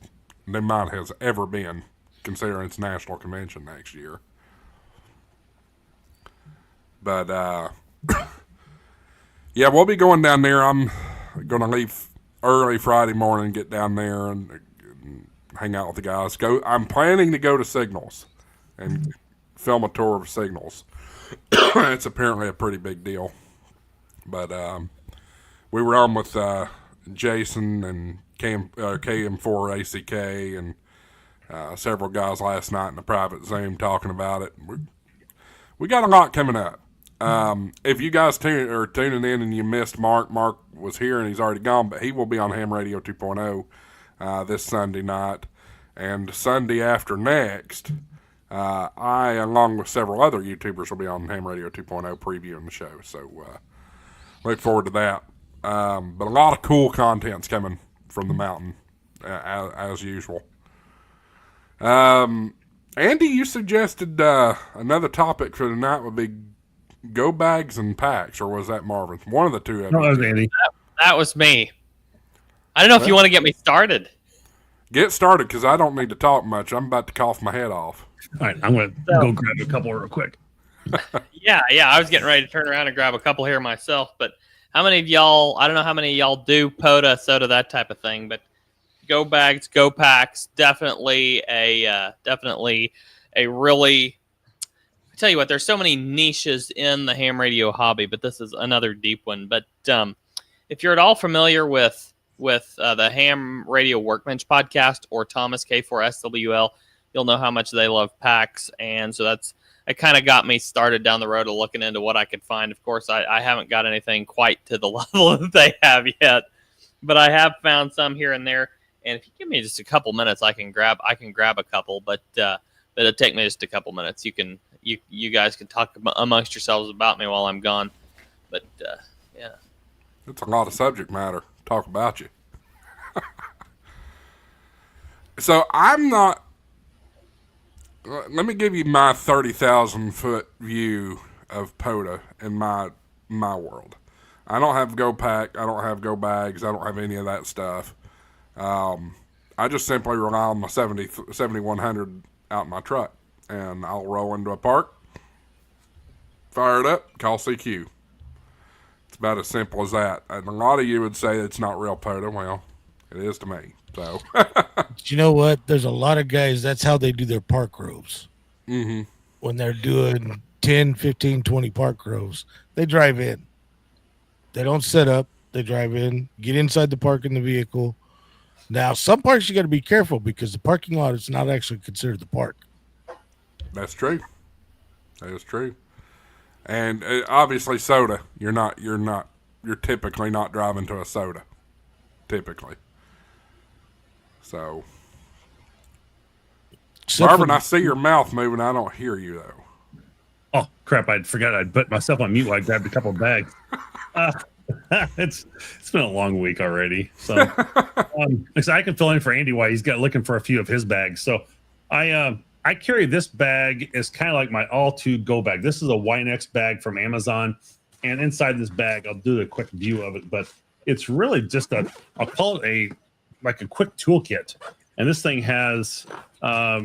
there might has ever been, considering it's national convention next year. But yeah, we'll be going down there. I'm going to leave early Friday morning, get down there and hang out with the guys. I'm planning to go to Signals and film a tour of Signals. It's apparently a pretty big deal. But we were on with Jason and KM4 ACK and several guys last night in the private Zoom talking about it. We got a lot coming up. If you guys are tuning in and you missed Mark was here and he's already gone, but he will be on Ham Radio 2.0 this Sunday night. And Sunday after next, I, along with several other YouTubers, will be on Ham Radio 2.0 previewing the show. So look forward to that. But a lot of cool content's coming from the mountain, as usual. Andy, you suggested another topic for tonight would be go bags and packs, or was that Marvin? One of the two. No, that was Andy. That was me. I don't know if you want to get me started. Get started, because I don't need to talk much. I'm about to cough my head off. All right, I'm going to go grab a couple real quick. Yeah, I was getting ready to turn around and grab a couple here myself, but how many of y'all, I don't know how many of y'all do POTA, SOTA, that type of thing, but go bags, go packs. Definitely a really. I tell you what, there's so many niches in the ham radio hobby, but this is another deep one. But if you're at all familiar with the Ham Radio Workbench podcast or Thomas K4SWL, you'll know how much they love packs, and so it kind of got me started down the road of looking into what I could find. Of course, I haven't got anything quite to the level that they have yet, but I have found some here and there. And if you give me just a couple minutes, I can grab a couple, but it'll take me just a couple minutes. You guys can talk amongst yourselves about me while I'm gone, but yeah, it's a lot of subject matter. Talk about you. So I'm not. Let me give you my 30,000 foot view of POTA in my world. I don't have Go Pack. I don't have Go Bags. I don't have any of that stuff. I just simply rely on my 7100 out in my truck, and I'll roll into a park, fire it up, call CQ. It's about as simple as that. And a lot of you would say it's not real POTA. Well, it is to me. So, you know what? There's a lot of guys, that's how they do their park rows. mm-hmm. When they're doing 10, 15, 20 park rows, they drive in. They don't set up. They drive in, get inside the park in the vehicle. Now, some parks you got to be careful because the parking lot is not actually considered the park. That's true. That is true. And obviously, soda. You're typically not driving to a soda. Typically. So, Marvin, I see your mouth moving. I don't hear you though. Oh crap! I forgot I'd put myself on mute while I grabbed a couple of bags. It's been a long week already, so I can fill in for Andy while he's looking for a few of his bags. So I carry this bag as kind of like my all-to go bag. This is a YNX bag from Amazon, and inside this bag, I'll do a quick view of it, but it's really just I'll call it a quick toolkit. And this thing has,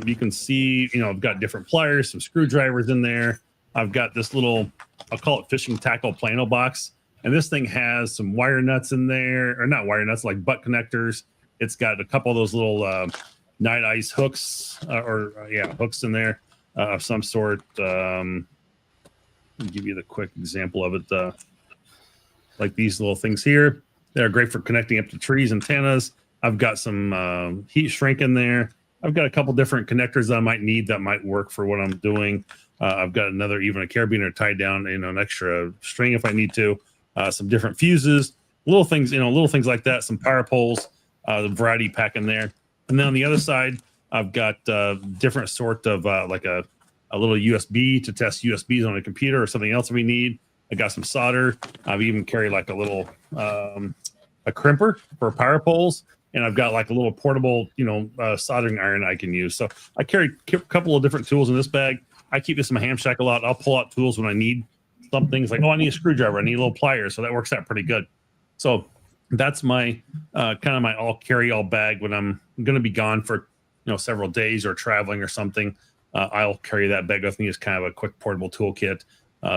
you can see, I've got different pliers, some screwdrivers in there. I've got this little, I'll call it fishing tackle plano box. And this thing has some wire nuts in there, or not wire nuts, like butt connectors. It's got a couple of those little night ice hooks, hooks in there of some sort. I'll give you the quick example of it. Like these little things here. They're great for connecting up to trees, antennas. I've got some heat shrink in there. I've got a couple different connectors that I might need that might work for what I'm doing. I've got even a carabiner tied down, an extra string if I need to. Some different fuses, little things like that. Some power poles, the variety pack in there. And then on the other side, I've got different sort of like a little USB to test USBs on a computer or something else we need. I got some solder. I've even carried like a little a crimper for power poles. And I've got like a little portable, soldering iron I can use. So I carry a couple of different tools in this bag. I keep this in my HamShack a lot. I'll pull out tools when I need some things like, I need a screwdriver. I need a little pliers. So that works out pretty good. So that's my kind of my all bag when I'm going to be gone for, several days or traveling or something. I'll carry that bag with me as kind of a quick portable toolkit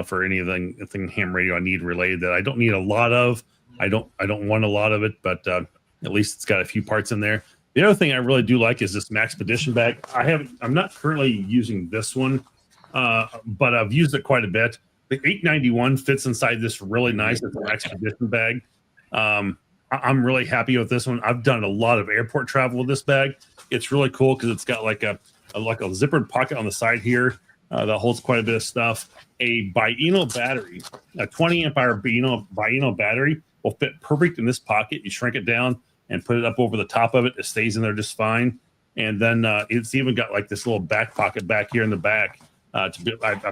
for anything ham radio I need related that I don't need a lot of. I don't want a lot of it, but at least it's got a few parts in there. The other thing I really do like is this Maxpedition bag. I'm not currently using this one, but I've used it quite a bit. The 891 fits inside this really nice. It's an Maxpedition bag. I'm really happy with this one. I've done a lot of airport travel with this bag. It's really cool because it's got like a zippered pocket on the side here that holds quite a bit of stuff. A Bino battery, a 20 amp hour Bino battery will fit perfect in this pocket. You shrink it down and put it up over the top of it. It stays in there just fine. And then it's even got like this little back pocket back here in the back. I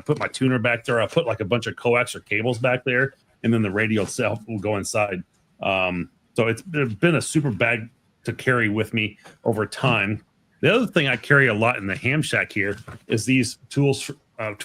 put my tuner back there. I put like a bunch of coax or cables back there, and then the radio itself will go inside. So it's been a super bag to carry with me over time. The other thing I carry a lot in the HamShack here is these tool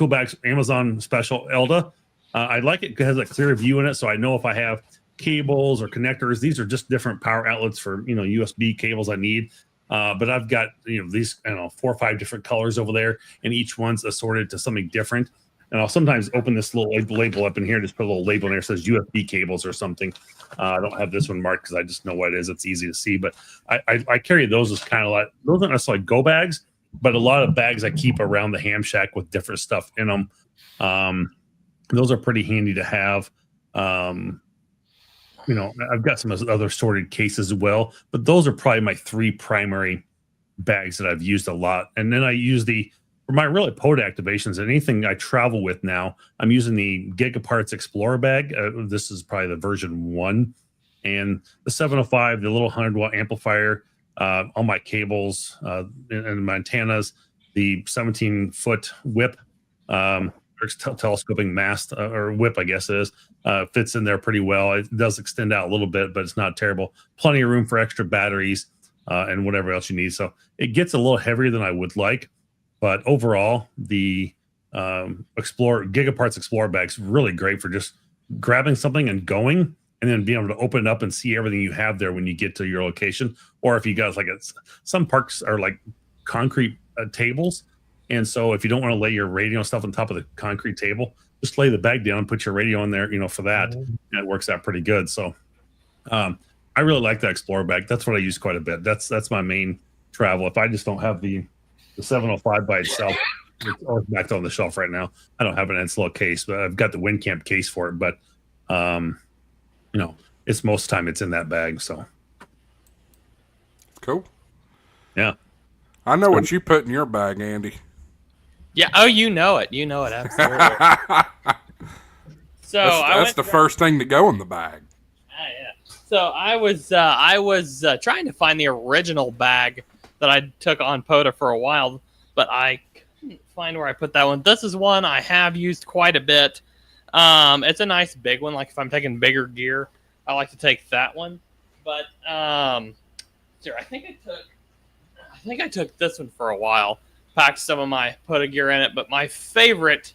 bags, Amazon special Elda. I like it because it has a clear view in it, so I know if I have cables or connectors. These are just different power outlets for USB cables I need. But I've got these 4 or 5 different colors over there, and each one's assorted to something different. And I'll sometimes open this little label up in here, just put a little label in there that says USB cables or something. I don't have this one marked because I just know what it is. It's easy to see. But I carry those as kind of like, those aren't necessarily go bags, but a lot of bags I keep around the HamShack with different stuff in them. Those are pretty handy to have. You know, I've got some other sorted cases as well, but those are probably my 3 primary bags that I've used a lot. And then I use for my really POTA activations and anything I travel with now, I'm using the Gigaparts Explorer bag. This is probably the version 1. And the 705, the little 100-watt amplifier, all my cables and my antennas, the 17-foot whip, telescoping mast or whip, I guess it is, fits in there pretty well. It does extend out a little bit, but it's not terrible. Plenty of room for extra batteries and whatever else you need. So it gets a little heavier than I would like, but overall, the Gigaparts Explorer bag's really great for just grabbing something and going, and then being able to open it up and see everything you have there when you get to your location. Or if you guys some parks are like concrete tables. And so if you don't want to lay your radio stuff on top of the concrete table, just lay the bag down and put your radio in there, for that. And it works out pretty good. So I really like that Explorer bag. That's what I use quite a bit. That's my main travel. If I just don't have the 705 by itself, it's always back on the shelf right now. I don't have an Enslow case, but I've got the WinCamp case for it. But, it's most of the time it's in that bag. So Cool. Yeah. I know what you put in your bag, Andy. Yeah. Oh, you know it. You know it. Absolutely. So that's the first thing to go in the bag. Yeah. So I was trying to find the original bag that I took on POTA for a while, but I couldn't find where I put that one. This is one I have used quite a bit. It's a nice big one. Like if I'm taking bigger gear, I like to take that one. But sure, I think I took this one for a while. Packed some of my POTA gear in it, but my favorite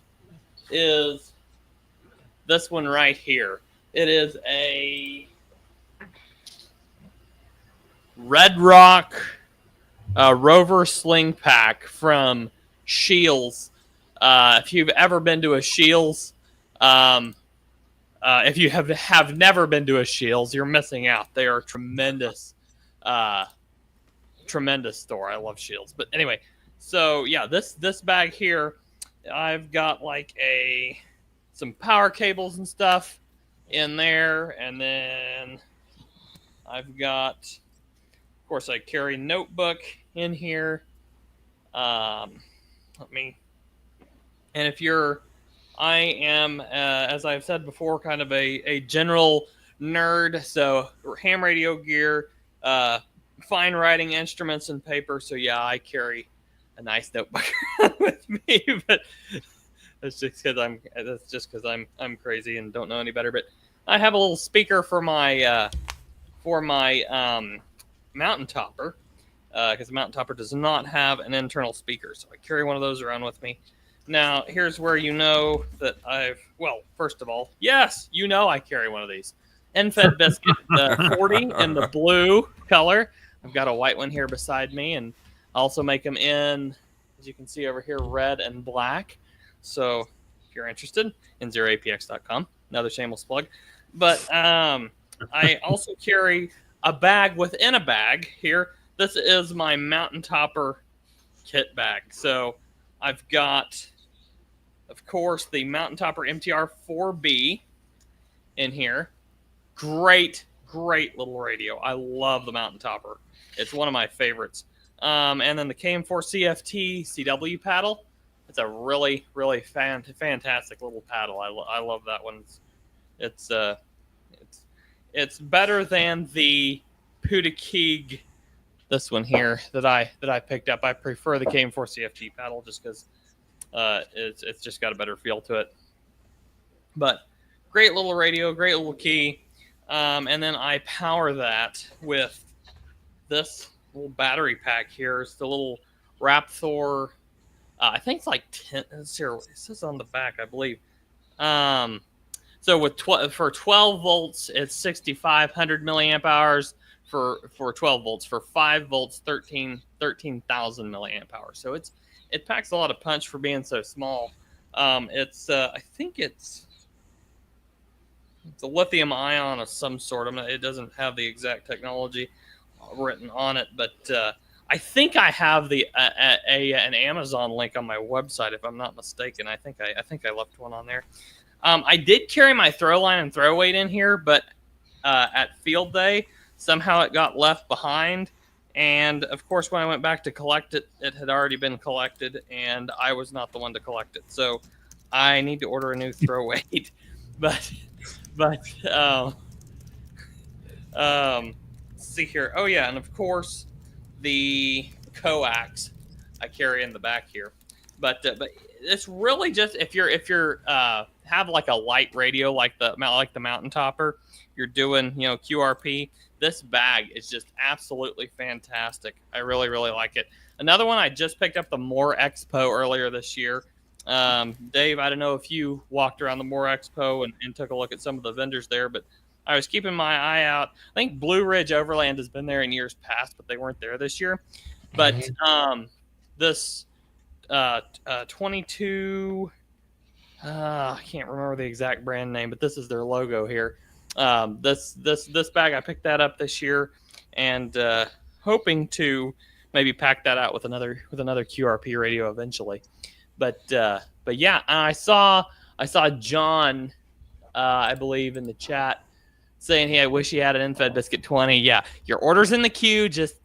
is this one right here. It is a Red Rock Rover Sling Pack from Shields. If you've ever been to a Shields, if you have never been to a Shields, you're missing out. They are tremendous, tremendous store. I love Shields. But anyway, so yeah, this bag here, I've got like some power cables and stuff in there, and then I've got, of course, I carry notebook in here. And I am, as I've said before, kind of a general nerd. So ham radio gear, fine writing instruments and paper. So yeah, I carry a nice notebook with me, but that's just because I'm crazy and don't know any better. But I have a little speaker for my mountain topper, because the mountain topper does not have an internal speaker, so I carry one of those around with me. Now, here's where you know that first of all, yes, I carry one of these. N4BCD Biscuit, the 40 in the blue color. I've got a white one here beside me, and I also make them in, as you can see over here, red and black. So if you're interested, n0apx.com. Another shameless plug. But I also carry a bag within a bag here. This is my mountain topper kit bag. So I've got, of course, the Mountain Topper MTR 4B in here. Great little radio. I love the Mountain Topper. It's one of my favorites. And then the KM4 CFT CW paddle. It's a really, really fantastic little paddle. I love that one. It's better than the Pudakeeg, this one here that I picked up. I prefer the KM4 CFT paddle just because it's just got a better feel to it. But great little radio, great little key. And then I power that with this little battery pack here. It's the little Raptor. I think it's like 10. It says on the back, I believe. So with for 12 volts, it's 6,500 milliamp hours. For 12 volts, for 5 volts, 13,000 milliamp hours. So it packs a lot of punch for being so small. It's I think it's a lithium ion of some sort. It doesn't have the exact technology written on it, but I think I have an Amazon link on my website, if I'm not mistaken. I think I left one on there. I did carry my throw line and throw weight in here, but at field day somehow it got left behind. And of course, when I went back to collect it, it had already been collected, and I was not the one to collect it. So I need to order a new throw weight. But let's see here. Oh yeah, and of course the coax I carry in the back here. But it's really just if you're have like a light radio like the Mountain Topper, you're doing QRP. This bag is just absolutely fantastic. I really, really like it. Another one, I just picked up the More Expo earlier this year. Dave, I don't know if you walked around the More Expo and took a look at some of the vendors there, but I was keeping my eye out. I think Blue Ridge Overland has been there in years past, but they weren't there this year. But this 22, I can't remember the exact brand name, but this is their logo here. This bag, I picked that up this year, and hoping to maybe pack that out with another QRP radio eventually. But yeah, I saw John, I believe in the chat, saying, "Hey, I wish he had an N4BCD Biscuit 20." Yeah, your order's in the queue. Just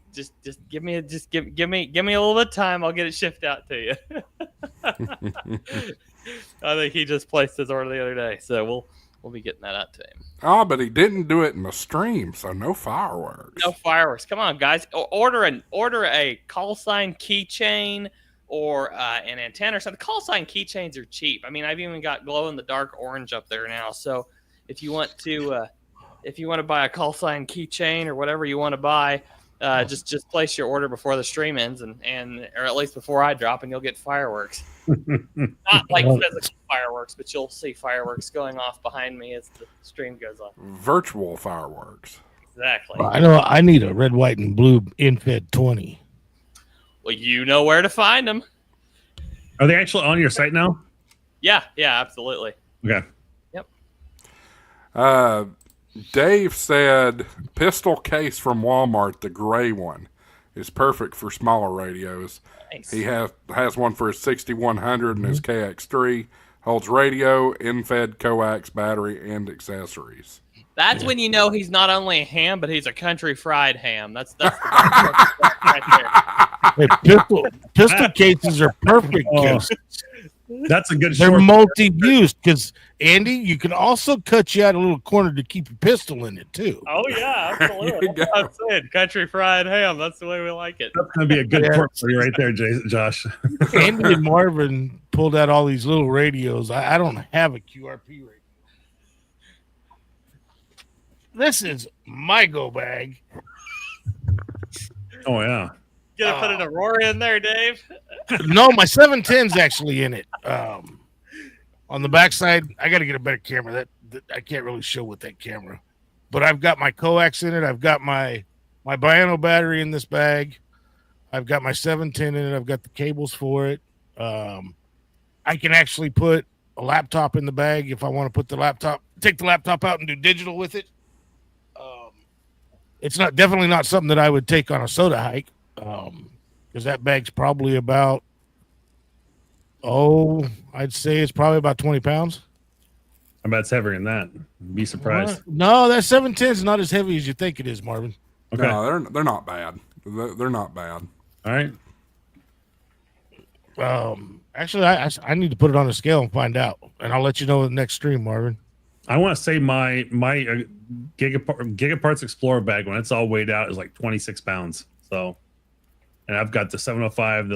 give me a little bit of time. I'll get it shipped out to you. I think he just placed his order the other day, so we'll be getting that out to him. Oh, but he didn't do it in the stream, so no fireworks. No fireworks. Come on, guys. Order a call sign keychain or an antenna or something. Call sign keychains are cheap. I mean, I've even got glow in the dark orange up there now. So if you want to buy a call sign keychain or whatever you want to buy, just place your order before the stream ends, and or at least before I drop, and you'll get fireworks. Not like physical fireworks, but you'll see fireworks going off behind me as the stream goes on. Virtual fireworks. Exactly. I know I need a red, white, and blue N4BCD 20. Well, you know where to find them. Are they actually on your site now? Yeah, absolutely. Okay. Yep. Dave said pistol case from Walmart, the gray one, is perfect for smaller radios. Nice. He has one for his 6100 and his KX3. Holds radio, N4BCD, coax, battery, and accessories. That's when you know he's not only a ham, but he's a country fried ham. That's the right there. Hey, pistol cases are perfect. That's a good. They're multi-use because Andy, you can also cut you out a little corner to keep your pistol in it too. Oh yeah, absolutely. That's what I'm saying. Country fried ham. That's the way we like it. That's gonna be a good port for you right there, Josh. Andy and Marvin pulled out all these little radios. I don't have a QRP radio. This is my go bag. Oh yeah. Gonna put an Aurora in there, Dave? No, my 710's actually in it. On the backside, I got to get a better camera. That I can't really show with that camera. But I've got my coax in it. I've got my Biano battery in this bag. I've got my 710 in it. I've got the cables for it. I can actually put a laptop in the bag if I want to take the laptop out and do digital with it. It's definitely not something that I would take on a soda hike. Because that bag's probably about, I'd say it's probably about 20 pounds. I bet it's heavier than that. Be surprised. No, that 710 is not as heavy as you think it is, Marvin. Okay. No, they're not bad. They're not bad. All right. Actually, I need to put it on a scale and find out, and I'll let you know in the next stream, Marvin. I want to say my Gigaparts Explorer bag, when it's all weighed out, is like 26 pounds. So, and I've got the 705,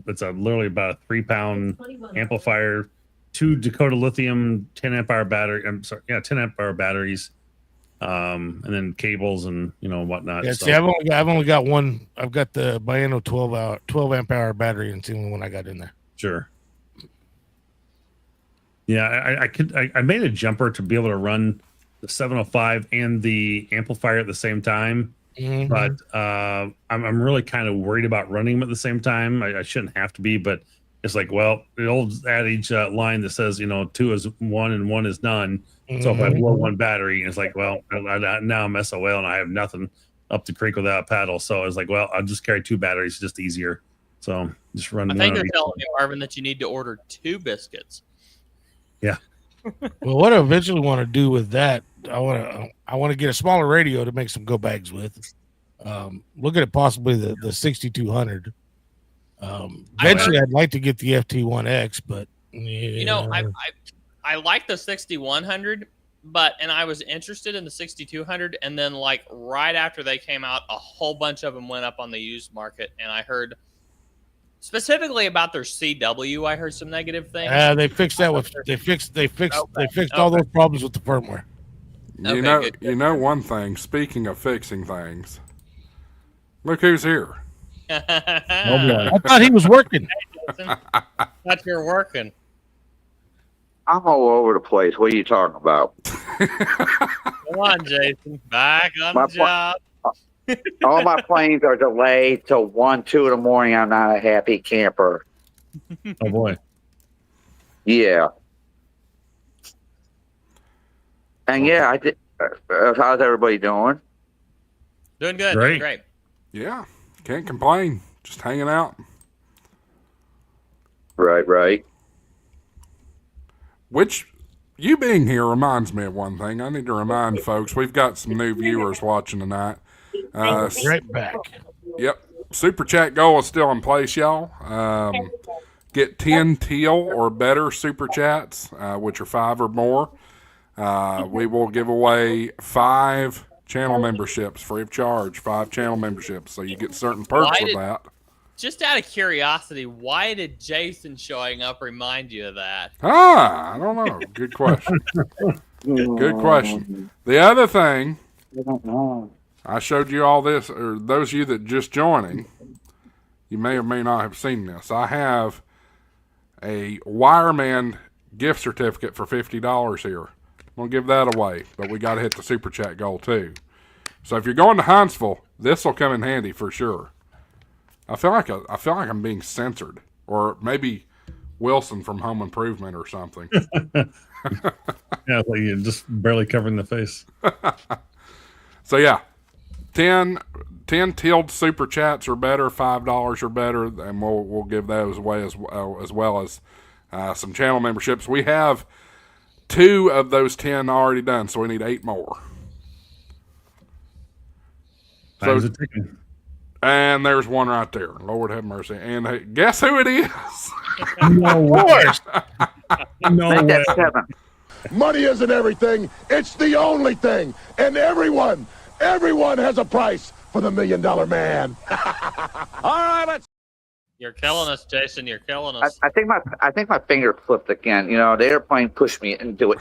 it's literally about a 3-pound amplifier, 2 Dakota Lithium 10 amp hour battery. 10 amp hour batteries, and then cables and whatnot. Yeah, see, I've only got one. I've got the Biano 12 amp hour battery, and it's the only one I got in there. Sure. Yeah, I made a jumper to be able to run the 705 and the amplifier at the same time. Mm-hmm. But I'm really kind of worried about running them at the same time. I shouldn't have to be, but It's like, well, the old adage line that says, 2 is 1 and 1 is none. So if I blow one battery, it's like, well, now I'm SOL and I have nothing up the creek without a paddle. So it's like, well, I'll just carry 2 batteries, just easier. So just run. I think you're telling me, Marvin, that you need to order 2 biscuits. Yeah. Well, what I eventually want to do with that, I want to get a smaller radio to make some go bags with. Looking at possibly the 6200. Eventually, I'd like to get the FT1X, but I like the 6100, and I was interested in the 6200, and then like right after they came out, a whole bunch of them went up on the used market, and I heard specifically about their CW. I heard some negative things. They fixed that with they fixed all those problems with the firmware. You know one thing. Speaking of fixing things, look who's here. I thought he was working. Thought you're working. I'm all over the place. What are you talking about? Come on, Jason. Back on the job. All my planes are delayed till 1, 2 in the morning. I'm not a happy camper. Oh boy. Yeah. And yeah, I did. How's everybody doing? Doing good. Great. Doing great. Yeah, can't complain. Just hanging out. Right. Which, you being here reminds me of one thing. I need to remind folks, we've got some new viewers watching tonight. Right back. Yep. Super chat goal is still in place, y'all. Get 10 teal or better super chats, which are 5 or more. We will give away 5 channel memberships free of charge. 5 channel memberships. So you get certain perks with that. Just out of curiosity, why did Jason showing up remind you of that? I don't know. Good question. Good question. The other thing, I showed you all this, or those of you that just joining, you may or may not have seen this. I have a Wireman gift certificate for $50 here. I'm going to give that away, but we got to hit the super chat goal too. So if you're going to Huntsville, this will come in handy for sure. I feel like I'm being censored, or maybe Wilson from Home Improvement or something. Yeah, like you're just barely covering the face. So yeah, 10 tealed super chats or better, $5 or better, and we'll give those away as well as some channel memberships. We have 2 of those 10 already done, so we need 8 more. So, and there's one right there. Lord have mercy. And hey, guess who it is? No way. No Make way. that 7. Money isn't everything. It's the only thing. And everyone has a price for the $1 million man. All right, let's. You're killing us, Jason. You're killing us. I think my finger flipped again. The airplane pushed me into it.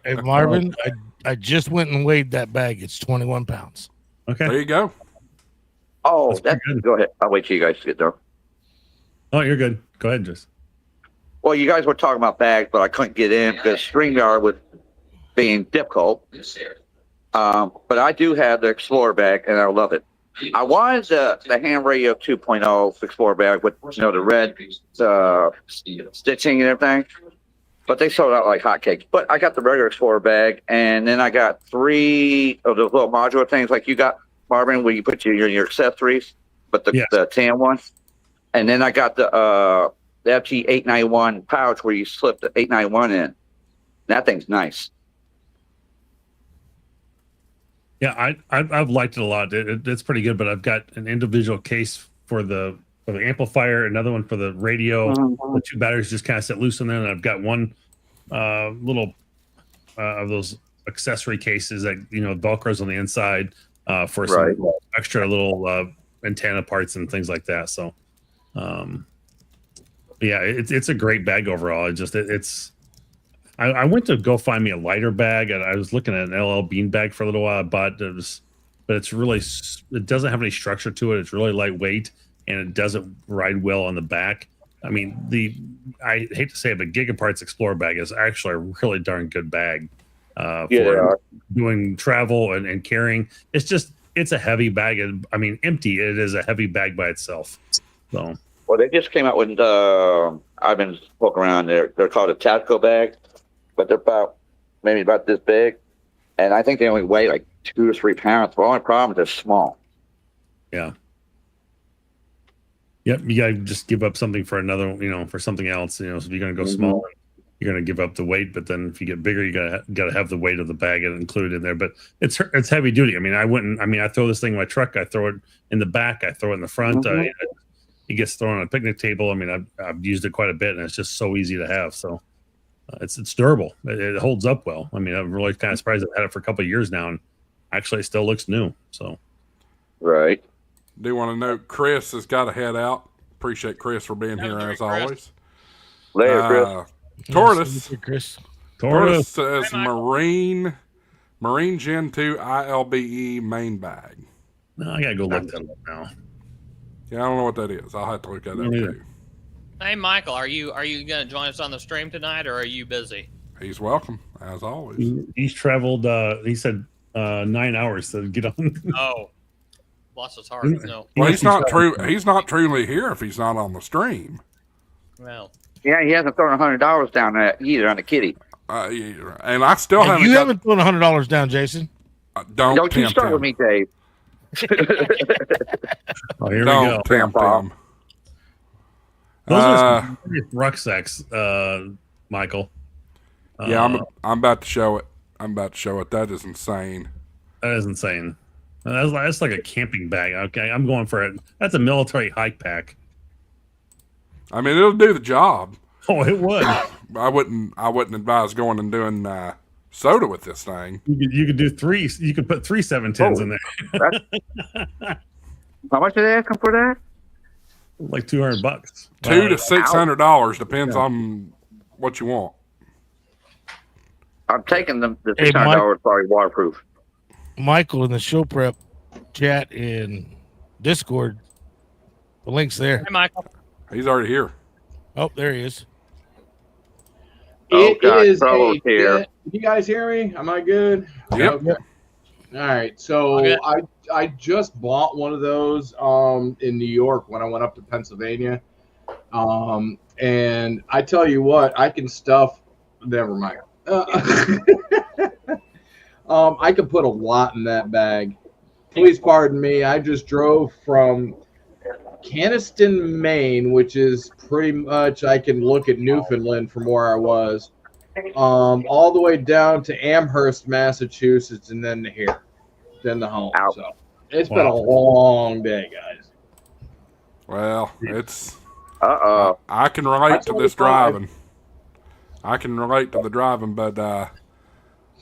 Hey, Marvin, I just went and weighed that bag. It's 21 pounds. Okay. There you go. Oh, that's good. Go ahead. I'll wait till you guys get there. Oh, you're good. Go ahead, Jason. Well, you guys were talking about bags, but I couldn't get in because StreamYard was being difficult. But I do have the Explorer bag, and I love it. I wanted the Ham Radio 2.0 Explorer bag with the red stitching and everything, but they sold out like hotcakes. But I got the regular Explorer bag, and then I got 3 of those little modular things like you got, Marvin, where you put your accessories, but the tan one. And then I got the FT891 pouch where you slip the 891 in. That thing's nice. Yeah, I've liked it a lot. It's pretty good, but I've got an individual case for the amplifier, another one for the radio. The 2 batteries just kind of sit loose in there, and I've got one little of those accessory cases that velcros on the inside for some extra little antenna parts and things like that. So, yeah, it's a great bag overall. I went to go find me a lighter bag, and I was looking at an LL Bean bag for a little while. But it's really, it doesn't have any structure to it. It's really lightweight, and it doesn't ride well on the back. I mean, I hate to say it, but Gigaparts Explorer bag is actually a really darn good bag for doing travel and carrying. It's a heavy bag. I mean, empty, it is a heavy bag by itself. So Well, they just came out with. I've been poking around. They're called a tactical bag, but they're maybe about this big, and I think they only weigh like 2 or 3 pounds. The only problem is they're small. Yeah. Yep. You got to just give up something for another, for something else. So if you're going to go small, you're going to give up the weight. But then if you get bigger, you got to have the weight of the bag included in there. But it's heavy duty. I mean, I throw this thing in my truck. I throw it in the back. I throw it in the front. It gets thrown on a picnic table. I mean, I've used it quite a bit, and it's just so easy to have. So it's durable. It holds up well. I mean, I'm really kind of surprised I've had it for a couple of years now, and actually it still looks new. So right. Do want to note Chris has got to head out. Appreciate Chris for being here as always. Later, Chris. Tortoise says Marine Gen 2 ILBE main bag. No, I gotta go look that up now. Yeah, I don't know what that is. I'll have to look that up too. Hey, Michael, are you going to join us on the stream tonight, or are you busy? He's welcome as always. He's traveled. He said 9 hours to get on. Oh, lost his heart. No. Well, he's not true. He's not truly here if he's not on the stream. Well. Yeah, he hasn't thrown $100 down there either on the kitty. And I still haven't. You haven't thrown $100 down, Jason. Don't you start with me, Dave. Oh, here we go. Tempt. Those are some rucksacks, Michael. Yeah, I'm about to show it. That is insane. That is insane. That's like a camping bag. Okay, I'm going for it. That's a military hike pack. I mean, it'll do the job. Oh, it would. I wouldn't advise going and doing soda with this thing. You could do 3. You could put 3 710s in there. How much did they ask him for that? Like $200. $200 to $600 depends on what you want. I'm taking the $600 probably waterproof. Michael in the show prep chat in Discord. The link's there. Hey, Michael. He's already here. Oh, there he is. It is here. Can you guys hear me? Am I good? Yep. Okay. All right. So I just bought one of those in New York when I went up to Pennsylvania. And I tell you what, I can stuff. Never mind. I could put a lot in that bag. Please pardon me. I just drove from Caniston, Maine, which is pretty much I can look at Newfoundland from where I was, all the way down to Amherst, Massachusetts, and then to here, then to home. Ow. So it's been a long day, guys. Well, it's. I can relate to this driving. I can relate to the driving, but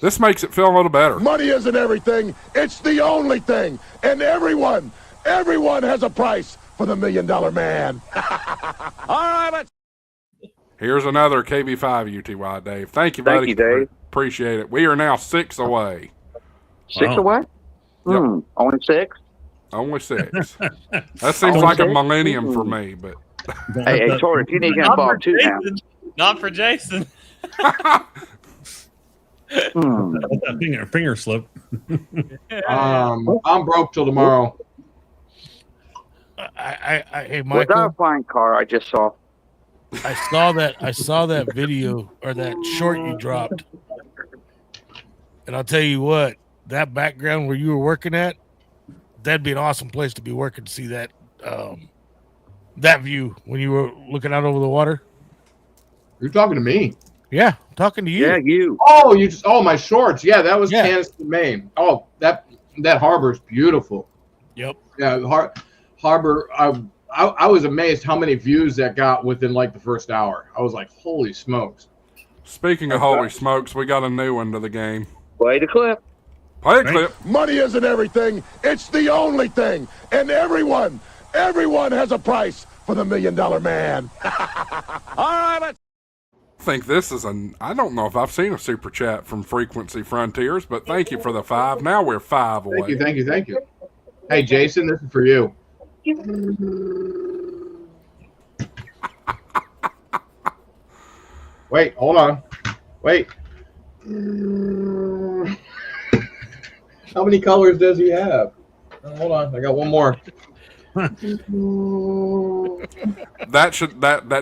this makes it feel a little better. Money isn't everything. It's the only thing. And everyone has a price for the $1 Million Man. All right, let's. Here's another KB5 UTY, Dave. Thank you, buddy. Thank you, Dave. Appreciate it. We are now 6 away. 6 away? Yep. Only 6? Only 6. That seems like a millennium for me, but. Hey, Tori, you need to get involved too now. Not for Jason. That finger slip. I'm broke till tomorrow. Hey, Was Michael. that a flying car I just saw? I saw that video or that short you dropped, and I'll tell you what, that background where you were working at, that'd be an awesome place to be working to see that that view when you were looking out over the water. You're talking to me. Yeah, I'm talking to you. Yeah, you. Oh, my shorts. Yeah, that was Yeah. Caniston, Maine. Oh, that harbor is beautiful. Yep. Yeah, harbor. I was amazed how many views that got within like the first hour. I was like, holy smokes. Speaking of holy smokes, we got a new one to the game. Play the clip. Play a clip. Money isn't everything. It's the only thing. And everyone has a price for the $1 Million Man. All right, let's. I think this is I don't know if I've seen a super chat from Frequency Frontiers, but thank you for the 5. Now we're 5 away. Thank you. Hey, Jason, this is for you. Wait, hold on. Wait. How many colors does he have? Hold on, I got one more. That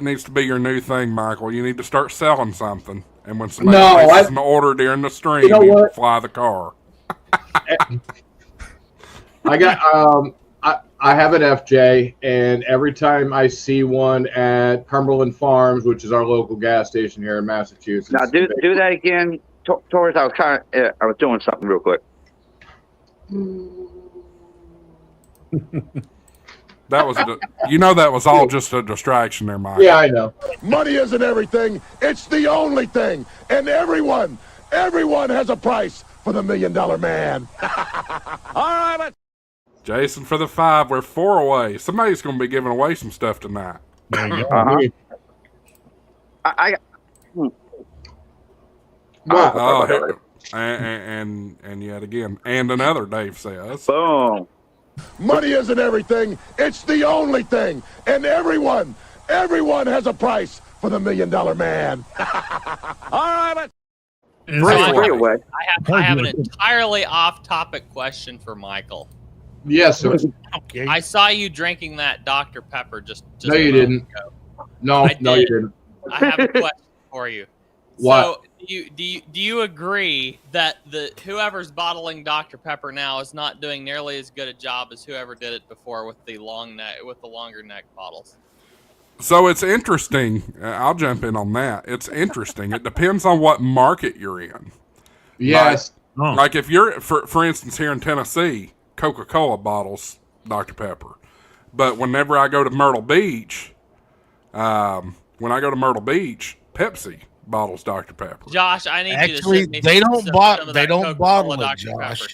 needs to be your new thing, Michael. You need to start selling something, and when somebody places an order during the stream, you fly the car. I got I have an FJ, and every time I see one at Cumberland Farms, which is our local gas station here in Massachusetts. Now do that again, Torres. I was doing something real quick. That was all just a distraction there, Mike. Yeah, I know. Money isn't everything. It's the only thing. And everyone has a price for the $1 Million Man. All right, let's. Jason for the 5. We're 4 away. Somebody's going to be giving away some stuff tonight. Uh-huh. And yet again, and another, Dave says. Boom. Money isn't everything. It's the only thing. And everyone has a price for the $1 Million Man. All right, let's. I have an entirely off-topic question for Michael. Yes, sir. Okay. I saw you drinking that Dr. Pepper just No, you didn't. ago. No, I you did. didn't. I have a question for you. What? So, do you agree that whoever's bottling Dr. Pepper now is not doing nearly as good a job as whoever did it before with the longer neck bottles? So it's interesting. I'll jump in on that. It's interesting. It depends on what market you're in. Yes. Like if you're, for instance, here in Tennessee, Coca-Cola bottles Dr. Pepper. But whenever I go to Myrtle Beach, Pepsi bottles Dr. Pepper. Josh, I need you to Actually, send me they don't bottle it, Dr. Josh. Pepper.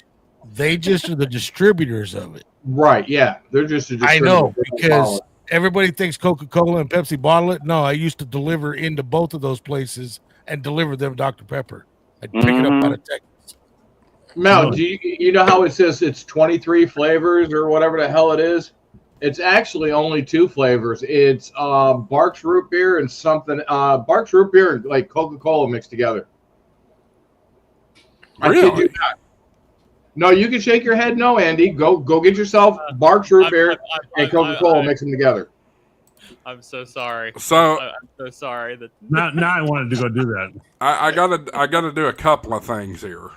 They just are the distributors of it. Right, yeah. They're just a I distributor. know, They don't because follow it. everybody thinks Coca-Cola and Pepsi bottle it. No, I used to deliver into both of those places and deliver them Dr. Pepper. I'd pick it up out of Texas. Mel, do you know how it says it's 23 flavors or whatever the hell it is? It's actually only 2 flavors. It's Barks root beer and something. Barks root beer and like Coca-Cola mixed together. Really? I kid you not. No, you can shake your head no, Andy. Go get yourself Barks root beer and Coca-Cola, mix them together. I'm so sorry. So I'm so sorry that Now I wanted to go do that. I gotta do a couple of things here.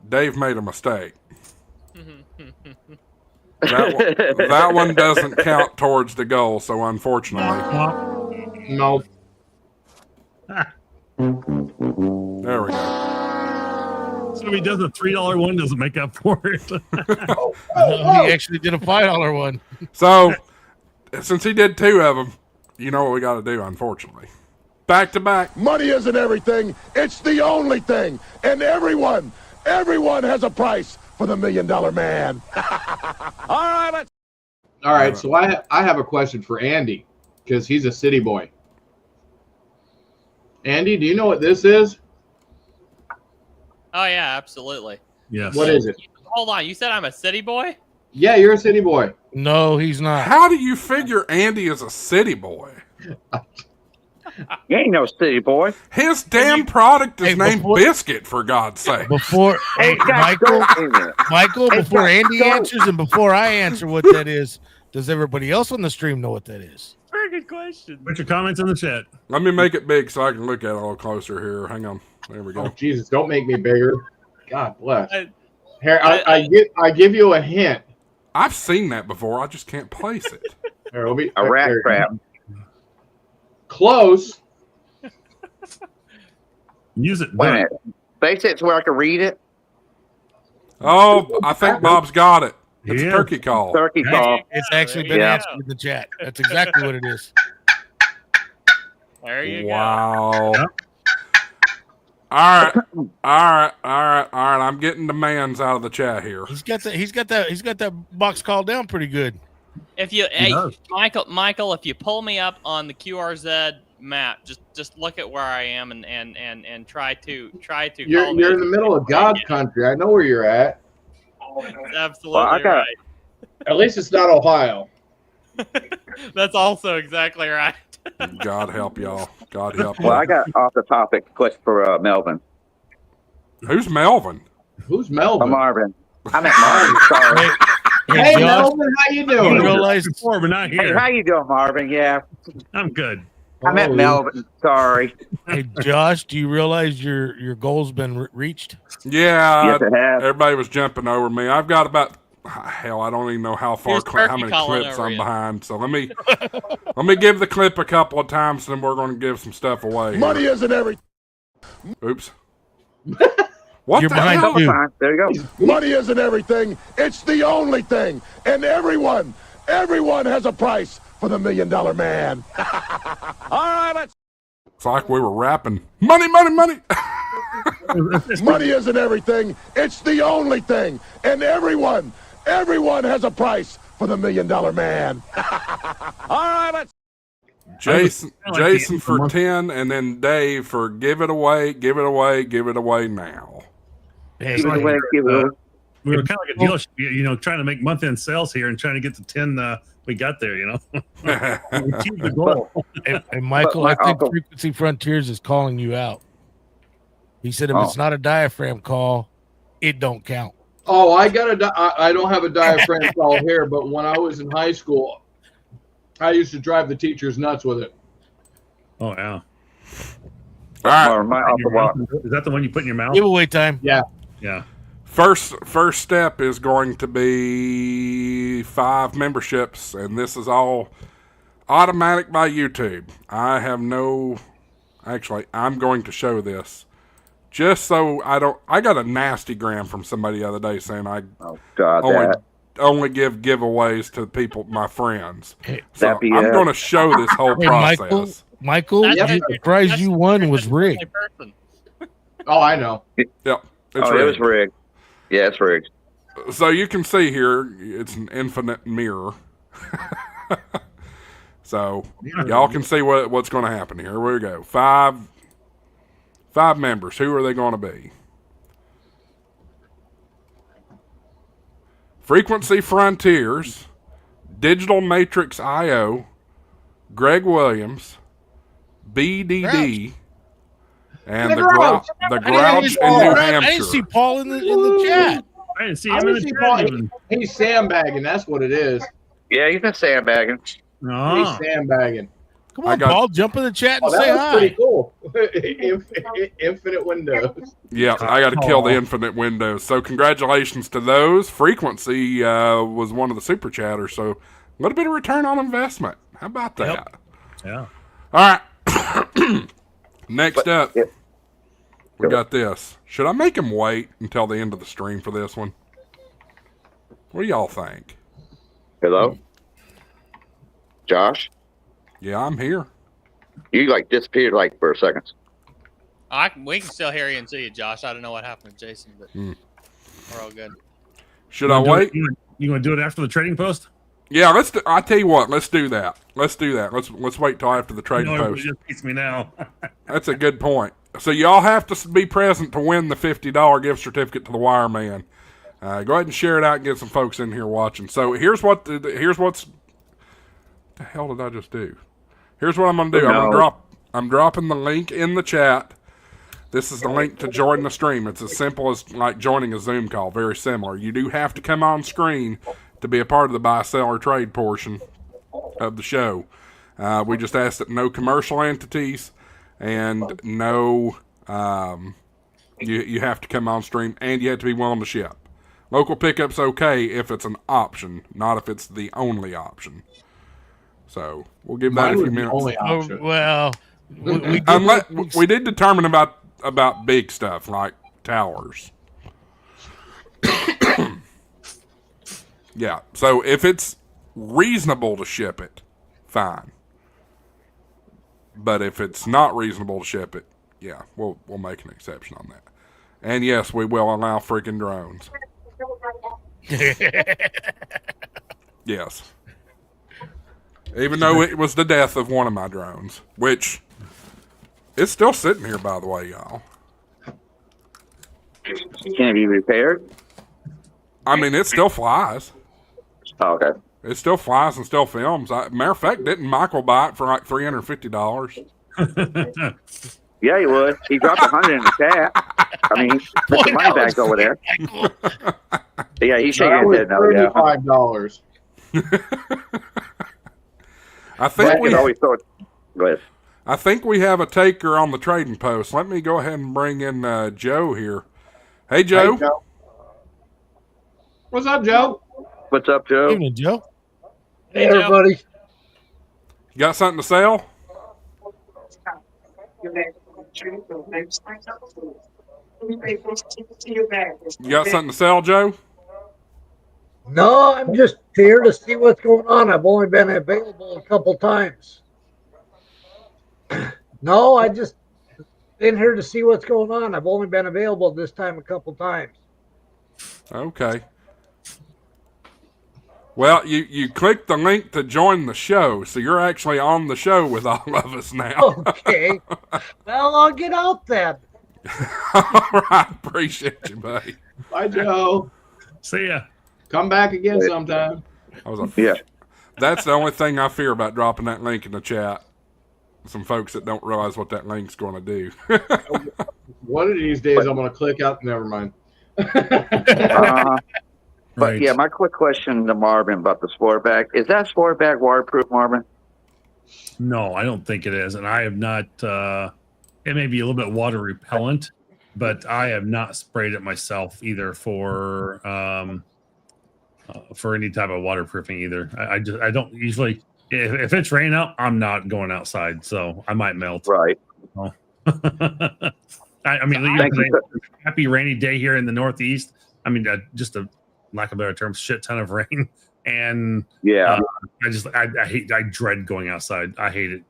Dave made a mistake. That one doesn't count towards the goal, so unfortunately. No. There we go. So if he does a $3 one, doesn't make up for it. He actually did a $5 one. So since he did 2 of them, you know what we got to do, unfortunately. Back to back. Money isn't everything. It's the only thing. And everyone has a price for the $1 Million Man. All right, So I have a question for Andy because he's a city boy. Andy, do you know what this is? Oh yeah, absolutely. Yes. What is it? Hold on, you said I'm a city boy? Yeah, you're a city boy. No, he's not. How do you figure Andy is a city boy? You ain't no city boy. His damn product is named before- Biscuit, for God's sake. Before hey, It's got dope in it. Michael, It's before got Andy dope. answers and before I answer what that is, does everybody else on the stream know what that is? Very good question. Put your comments in the chat. Let me make it big so I can look at it a little closer here. Hang on. There we Oh, go. Jesus, don't make me bigger. God bless. I- Here, I give you a hint. I've seen that before. I just can't place it. Here, let me, A rat there. trap. Close. Use it. Wait a minute. Face it to where I can read it. Oh, I think Bob's got it. It's a Yeah. turkey call. Turkey call. It's actually been Yeah. answered in the chat. That's exactly what it is. There you go. Wow. Yep. All right. I'm getting demands out of the chat here. He's got that box called down pretty good. If you, hey, Michael, if you pull me up on the QRZ map, just look at where I am and try to. You're in the middle of God's country. I know where you're at. That's absolutely Well, I got- right. At least it's not Ohio. That's also exactly right. God help y'all. God help Well, y'all. I got off the topic question for Melvin. Who's Melvin? Who's Melvin? Marvin. I meant Marvin. Sorry. Hey, Josh, Melvin, how you you doing? realize Before, but not Hey, here. how you doing, Marvin? Yeah, I'm good. I met Melvin. Sorry. Hey, Josh, do you realize your goal's been reached? Yeah, Yes, I have. everybody was jumping over me. I've got about hell. I don't even know how far, Here's how turkey many calling clips over I'm you. behind. So let me give the clip a couple of times, and then we're going to give some stuff away. here. Money isn't everything. Oops. What You're the behind hell? too. Fine. There you go. Money isn't everything. It's the only thing. And everyone has a price for the $1 million man. All right, let's. It's like we were rapping. Money, money, money. Money isn't everything. It's the only thing. And everyone has a price for the $1 million man. All right, let's. Jason for 10, and then Dave for give it away, give it away, give it away now. Hey, Give it away. Give it away. We were kind of like a dealership, trying to make month-end sales here and trying to get the 10 we got there, We achieved the goal. and Michael, But I think Uncle- Frequency Frontiers is calling you out. He said if Oh. it's not a diaphragm call, it don't count. Oh, I don't have a diaphragm call here, but when I was in high school, I used to drive the teachers nuts with it. Oh, yeah. All right. My Uncle Bob. Is that the one you put in your mouth? Giveaway time. Yeah. Yeah. First step is going to be 5 memberships, and this is all automatic by YouTube. I'm going to show this just so I got a nasty gram from somebody the other day saying I Oh God, only give giveaways to people, my friends. Hey, So That'd be, I'm going to show this whole Hey, process. Michael, That's- the prize you won was rigged. Person. Oh, I know. Yep, it's it was rigged. rigged. Yeah, it's rigged. So you can see here, it's an infinite mirror. So y'all can see what's going to happen here. Here we go. Five members. Who are they going to be? Frequency Frontiers, Digital Matrix IO, Greg Williams, BDD, and the Grouch in New I didn't see Hampshire. Paul in the chat. I didn't see I him in was the see chat Paul- even. He's sandbagging. That's what it is. Yeah, he's been sandbagging. No. He's sandbagging. Come I on, got- Paul, jump in the chat Oh, and say that was pretty hi. cool. Infinite windows. Yeah, I got to kill the infinite windows. So congratulations to those. Frequency was one of the super chatters, so a little bit of return on investment. How about that? Yeah. All right. Next up, yeah. we got this. Should I make him wait until the end of the stream for this one? What do y'all think? Hello, Josh. Yeah, I'm here. You disappeared for a second. We can still hear you and see you, Josh. I don't know what happened to Jason, but we're all good. Should I wait? You want to do it after the trading post? Yeah, let's. I tell you what. Let's do that. Let's wait till after the trading No, it post. just beats me now. That's a good point. So y'all have to be present to win the $50 gift certificate to the Wireman. Go ahead and share it out and get some folks in here watching. So here's what's. The hell did I just do? Here's what I'm gonna do. I'm dropping the link in the chat. This is the link to join the stream. It's as simple as joining a Zoom call. Very similar. You do have to come on screen to be a part of the buy, sell, or trade portion of the show. We just ask that no commercial entities and no. You have to come on stream and you have to be willing to ship. Local pickup's okay if it's an option, not if it's the only option. So we'll give that a few minutes. Only option. Well, We did determine about big stuff like towers. Yeah. So if it's reasonable to ship it, fine. But if it's not reasonable to ship it, yeah, we'll make an exception on that. And yes, we will allow freaking drones. Yes. Even though it was the death of one of my drones, which it's still sitting here, by the way, y'all. Can it be repaired? I mean, it still flies. Oh, okay. It still flies and still films. Matter of fact, didn't Michael buy it for like $350? Yeah, he would. He dropped 100 in the chat. I mean, put the money bags over there. Yeah, he's shaking his head now. Yeah. $35. I think I always thought. Go ahead. I think we have a taker on the trading post. Let me go ahead and bring in Joe here. Hey, Joe. Hey, Joe. What's up, Joe? What's up, Joe? Evening, Joe. Hey, everybody. You got something to sell? You got something to sell, Joe? No, I'm just here to see what's going on. I've only been available a couple times. No, I just been here to see what's going on. I've only been available this time a couple times. Okay. Well, you clicked the link to join the show, so you're actually on the show with all of us now. Okay. Well, I'll get out then. All right. Appreciate you, buddy. Bye, Joe. See ya. Come back again sometime. Yeah. That's the only thing I fear about dropping that link in the chat. Some folks that don't realize what that link's going to do. One of these days, I'm going to click out. Never mind. But yeah, my quick question to Marvin about the sport bag. Is that sport bag waterproof, Marvin? No, I don't think it is. And I have not, it may be a little bit water repellent, but I have not sprayed it myself either for any type of waterproofing either. I don't usually, if it's raining out, I'm not going outside. So I might melt. Right. Oh. I mean, a happy rainy day here in the Northeast. I mean, just a lack of a better term, shit ton of rain. And yeah, I dread going outside. I hate it.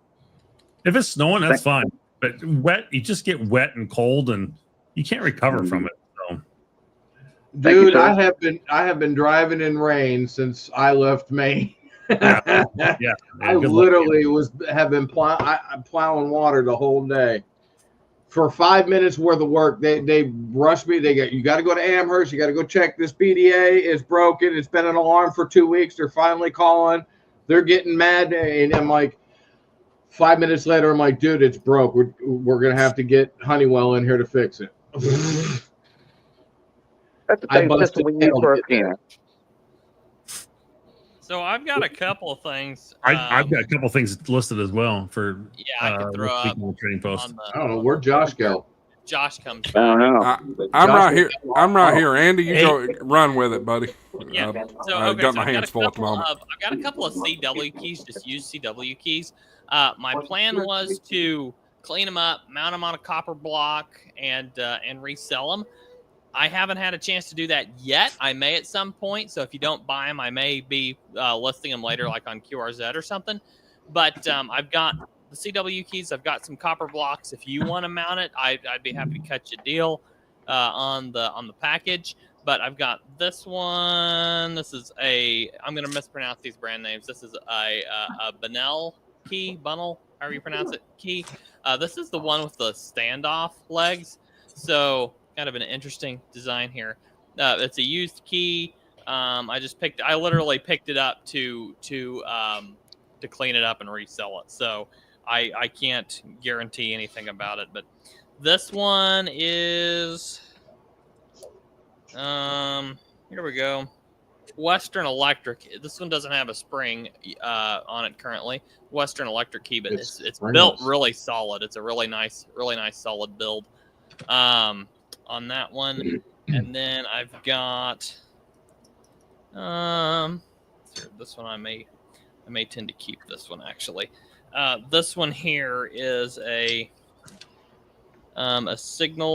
If it's snowing, that's fine. But wet, you just get wet and cold, and you can't recover from it. So. Dude, I have been driving in rain since I left Maine. Yeah. I literally have been plowing water the whole day. For 5 minutes worth of work, they rushed me. You got to go to Amherst. You got to go check this PDA. It's broken. It's been an alarm for 2 weeks. They're finally calling. They're getting mad, and I'm like, 5 minutes later, I'm like, dude, it's broke. We're gonna have to get Honeywell in here to fix it. That's the same system we use for our peanut. So I've got a couple of things. I've got a couple of things listed as well for I can throw up trading post. I don't know where'd Josh go. Josh comes back. I don't know. I'm right here. I'm right here. Andy, you go run with it, buddy. Yeah. I've got my hands full at the moment. I've got a couple of CW keys, just use CW keys. My plan was to clean them up, mount them on a copper block, and resell them. I haven't had a chance to do that yet. I may at some point. So if you don't buy them, I may be listing them later, like on QRZ or something. But I've got the CW keys. I've got some copper blocks. If you want to mount it, I'd be happy to cut you a deal on the package. But I've got this one. This is I'm going to mispronounce these brand names. This is a Bunnell key, Bunnell, however you pronounce it, key. This is the one with the standoff legs. So kind of an interesting design here. It's a used key. I literally picked it up to clean it up and resell it. So I can't guarantee anything about it, but this one is here we go. Western Electric. This one doesn't have a spring on it currently. Western Electric key, but it's built really solid. It's a really nice solid build on that one. And then I've got this one I may tend to keep this one actually. This one here is a signal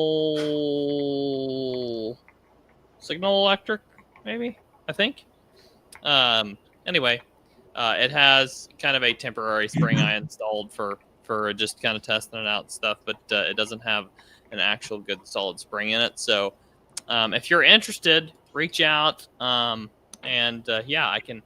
electric, maybe, I think. Anyway, it has kind of a temporary spring I installed for just kind of testing it out and stuff, but it doesn't have an actual good solid spring in it. So if you're interested, reach out, and I can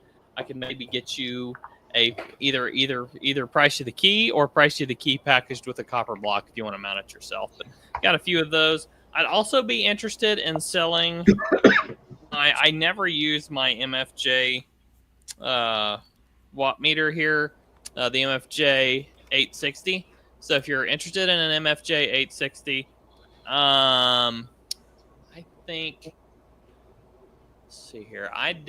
maybe get you either price you the key or price you the key packaged with a copper block if you want to mount it yourself. But got a few of those. I'd also be interested in selling. I never use my MFJ watt meter here, the MFJ 860. So if you're interested in an MFJ 860, I think. Let's see here. I'd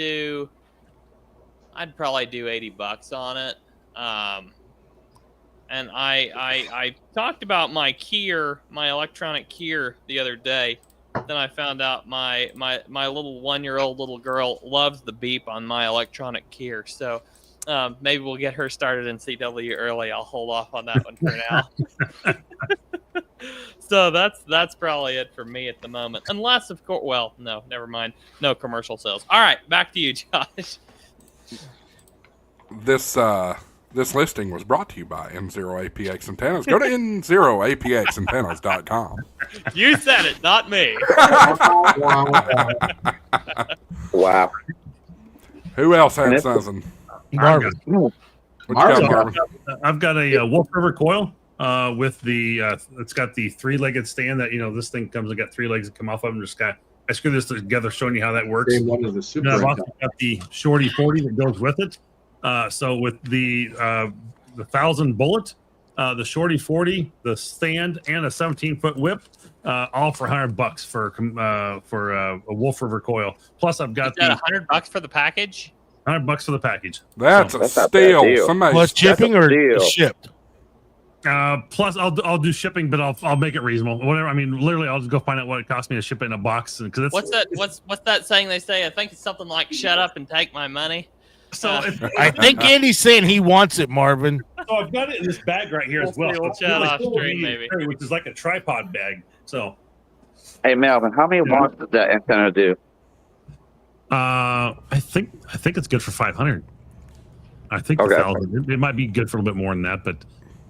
probably do $80 on it. And I talked about my keyer, my electronic keyer, the other day. Then I found out my little 1-year-old little girl loves the beep on my electronic keyer. So maybe we'll get her started in CW early. I'll hold off on that one for now. So that's probably it for me at the moment. Unless, of course, well, no, never mind. No commercial sales. All right, back to you, Josh. This listing was brought to you by N0APX Antennas. Go to N0APXantennas.com. You said it, not me. Wow. Who else had something? Marvin. What you got, Marvin? I've got a Wolf River coil with the it's got the 3-legged stand that this thing comes and got 3 legs that come off of them. I screwed this together, showing you how that works. Same one as the Super. I've also got the Shorty 40 that goes with it. So with the 1,000 bullet, the Shorty 40, the stand, and a 17-foot whip, all for $100 for a Wolf River coil. Plus, I've got $100 for the package. $100 for the package. That's a steal. Somebody Plus shipping or shipped? Plus, I'll do shipping, but I'll make it reasonable. Whatever. I mean, literally, I'll just go find out what it costs me to ship it in a box. Because what's that saying they say? I think it's something like "Shut up and take my money." So I think Andy's saying he wants it, Marvin. So I've got it in this bag right here as well. We'll chat off stream, maybe. Which is like a tripod bag. So, hey Melvin, how many watts does that antenna do? I think it's good for 500. I think 1,000. It might be good for a little bit more than that, but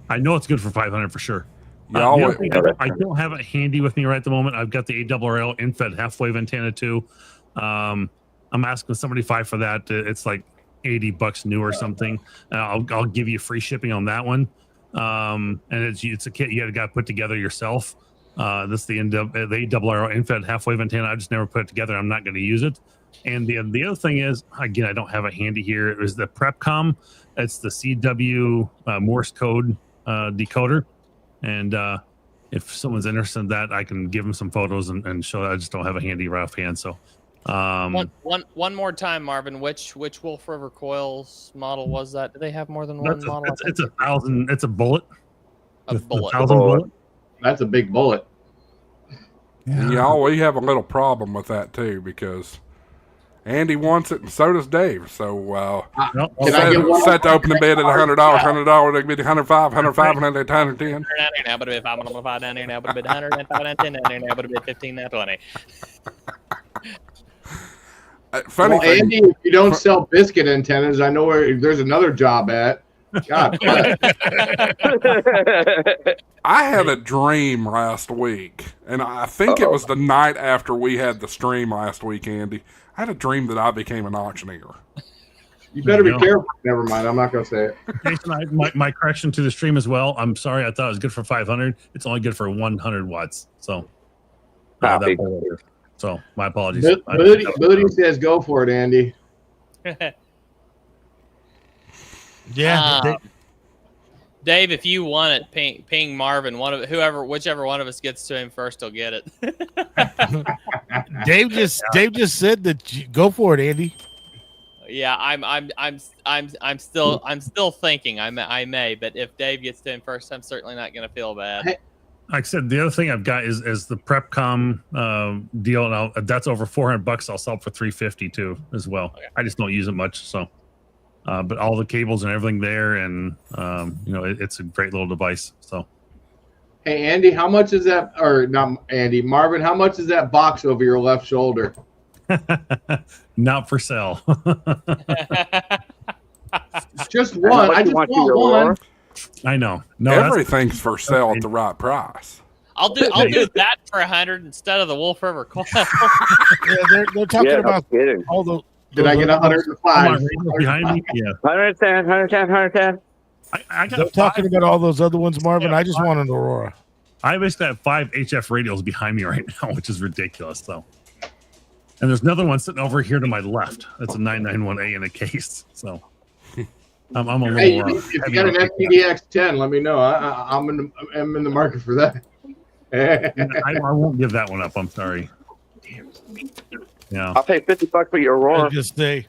I know it's good for 500 for sure. I don't have it handy with me right at the moment. I've got the ARRL infed half-wave antenna too. I'm asking $75 for that. It's like $80 new or something. I'll give you free shipping on that one. And it's a kit you got to put together yourself. This is the ARRL infed half-wave antenna. I just never put it together. I'm not going to use it. And the other thing is, again, I don't have it handy here. It was the PrepCom. It's the CW Morse code decoder. And if someone's interested in that, I can give them some photos and show that. I just don't have a handy right offhand. So one more time, Marvin. Which Wolf River coils model was that? Do they have more than one model? It's 1,000. It's a bullet. A bullet. 1,000 bullet. That's a big bullet. Yeah, we have a little problem with that too because Andy wants it and so does Dave. So set to open the bid at $100, $100. It'll be $105, $105, and then $110. Now, but if I'm going to buy down here now, but a bit $100, $110 down here now, but a bit $15, $20. Funny well, thing, Andy, if you don't sell biscuit antennas, I know where there's another job at. God, I had a dream last week, and I think it was the night after we had the stream last week, Andy. I had a dream that I became an auctioneer. You better be careful. Never mind. I'm not going to say it. Jason, my correction to the stream as well. I'm sorry. I thought it was good for 500. It's only good for 100 watts. So, so my apologies. Booty says go for it, Andy. Yeah. Dave, if you want it, ping Marvin. Whichever one of us gets to him first, will get it. Dave just said that you go for it, Andy. Yeah, I'm still thinking I may, but if Dave gets to him first, I'm certainly not going to feel bad. Like I said, the other thing I've got is the PrepCom deal, and that's over $400. I'll sell it for $350 too as well. Okay. I just don't use it much, so. But all the cables and everything there, and it's a great little device. So, hey Andy, how much is that? Or not Andy, Marvin, how much is that box over your left shoulder? Not for sale. Just one. I just want one. I know. No, everything's for sale at the right price. I'll do that for 100 instead of the Wolf River coil. Yeah, they're talking about all the. Did I get 105? Behind me? Yeah. 110, 110, 110. They're talking about all those other ones, Marvin. I just want an Aurora. I basically have 5 HF radios behind me right now, which is ridiculous, though. And there's another one sitting over here to my left. That's a 991A in a case. So, I'm a little. Hey, if you got an FTDX10, let me know. I'm in the market for that. I won't give that one up. I'm sorry. Yeah. I'll pay $50 for your Aurora. Just say,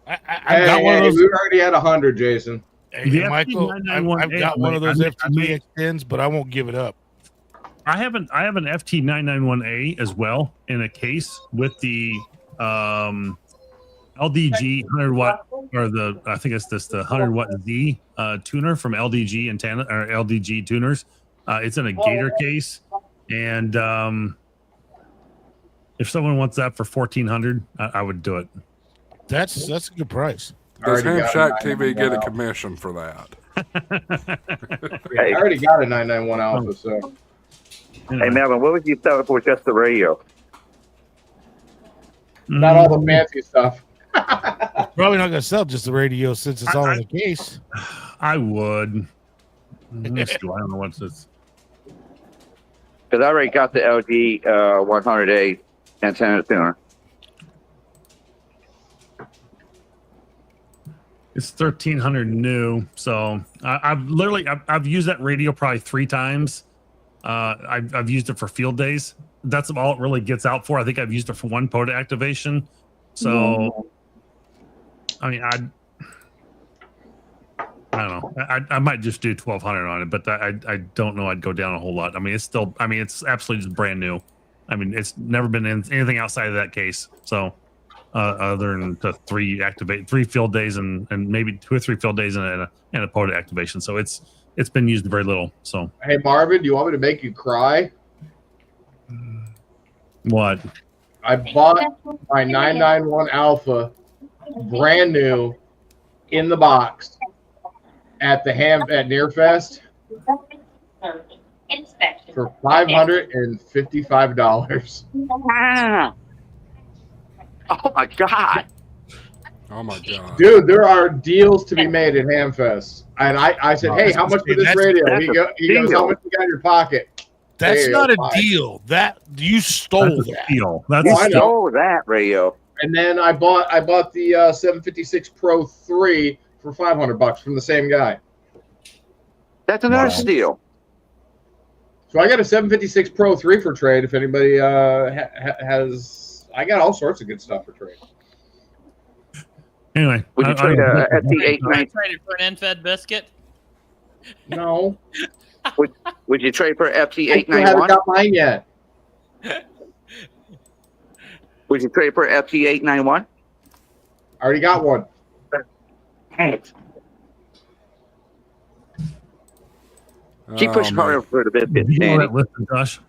I've got one of those. We already had 100, Jason. Hey, Michael, I've got one of those FTDX10s, but I won't give it up. I have an FT991A as well in a case with the LDG 100 watt or I think it's the 100 watt Z tuner from LDG antenna or LDG tuners. It's in a Gator case, and if someone wants that for $1,400, I would do it. That's a good price. Does HamShack TV get a commission for that? I already got a 991 Alpha, so. Hey, Melvin, what would you sell it for just the radio? Not all the fancy stuff. Probably not going to sell just the radio since it's all in the case. I would. I don't know what's this. Because I already got the LG 100A antenna tuner. It's $1,300 new, so I've used that radio probably 3 times. I've used it for field days. That's all it really gets out for. I think I've used it for 1 POTA activation. So, I mean, I don't know. I might just do $1,200 on it, but I don't know. I'd go down a whole lot. I mean, it's still. I mean, it's absolutely just brand new. I mean, it's never been in anything outside of that case. So, other than the 3 field days and maybe 2 or 3 field days and a POTA activation. So it's been used very little. So hey, Marvin, do you want me to make you cry? What? I bought my 991 Alpha brand new in the box at the at Nearfest for $555. Oh my god! Oh my god, dude! There are deals to be made at Hamfest, and I said, "Hey, how much for this radio?" He goes, "How much you got in your pocket?" That's not a deal. That you stole that. Deal. You stole that radio. And then I bought the 756 Pro 3 for $500 from the same guy. That's another steal. So I got a 756 Pro 3 for trade. If anybody has, I got all sorts of good stuff for trade. Anyway, would you trade a FT8? Traded for an N4BCD biscuit. No. Would you trade for an FT891? I haven't got mine yet. Would you trade for an FT891? I already got one. Keep pushing harder for the biscuit, Danny. Listen, Josh.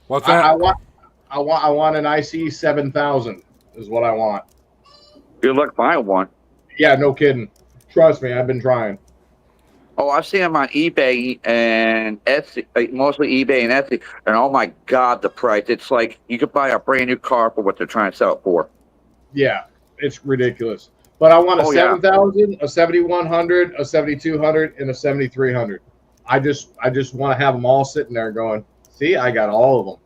What's that? I want an IC 7000 is what I want. Good luck buying one. Yeah, no kidding. Trust me, I've been trying. Oh, I've seen them on eBay and Etsy, mostly eBay and Etsy, and oh my god, the price! It's like you could buy a brand new car for what they're trying to sell it for. Yeah, it's ridiculous. But I want a 7000, a 7100, a 7200, and a 7300. I just want to have them all sitting there going, see, I got all of them.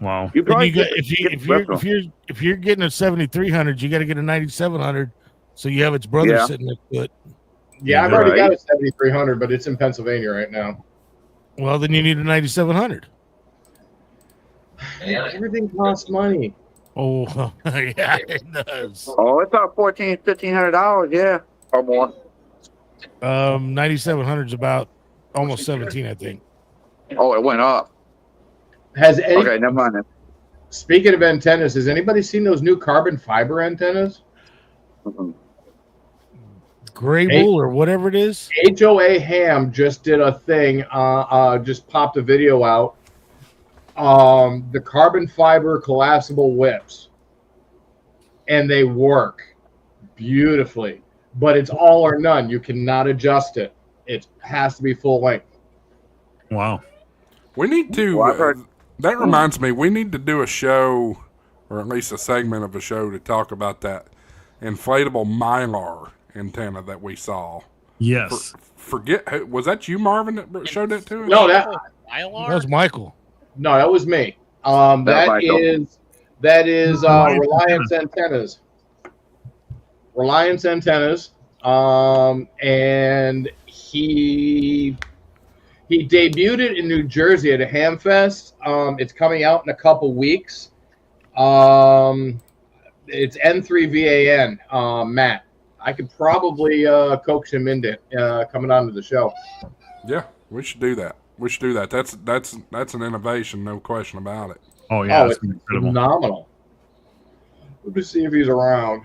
Wow. You probably if you're getting a 7300, you got to get a 9700, so you have its brother sitting next to it. Yeah, I've already got a 7300, but it's in Pennsylvania right now. Well, then you need a 9700. Everything costs money. Oh, yeah, it does. Oh, it's about $1,500, yeah, or more. 9700 is about almost 17, I think. Oh, it went up. Okay, never mind. Speaking of antennas, has anybody seen those new carbon fiber antennas? Mm-hmm. Grable or whatever it is. HOA Ham just did a thing, just popped a video out. The carbon fiber collapsible whips, and they work beautifully, but it's all or none. You cannot adjust it. It has to be full length. Wow. We need to, that reminds me, we need to do a show, or at least a segment of a show, to talk about that inflatable Mylar antenna that we saw. Yes. Forget, was that you, Marvin, that showed that to us? No, that was Michael. No, that was me. That is Reliance antennas. Reliance antennas. and he debuted it in New Jersey at a Hamfest. It's coming out in a couple weeks. It's N4BCD, Matt. I could probably coax him into coming on to the show. Yeah, we should do that. That's an innovation, no question about it. Oh yeah, it's phenomenal. Let me see if he's around.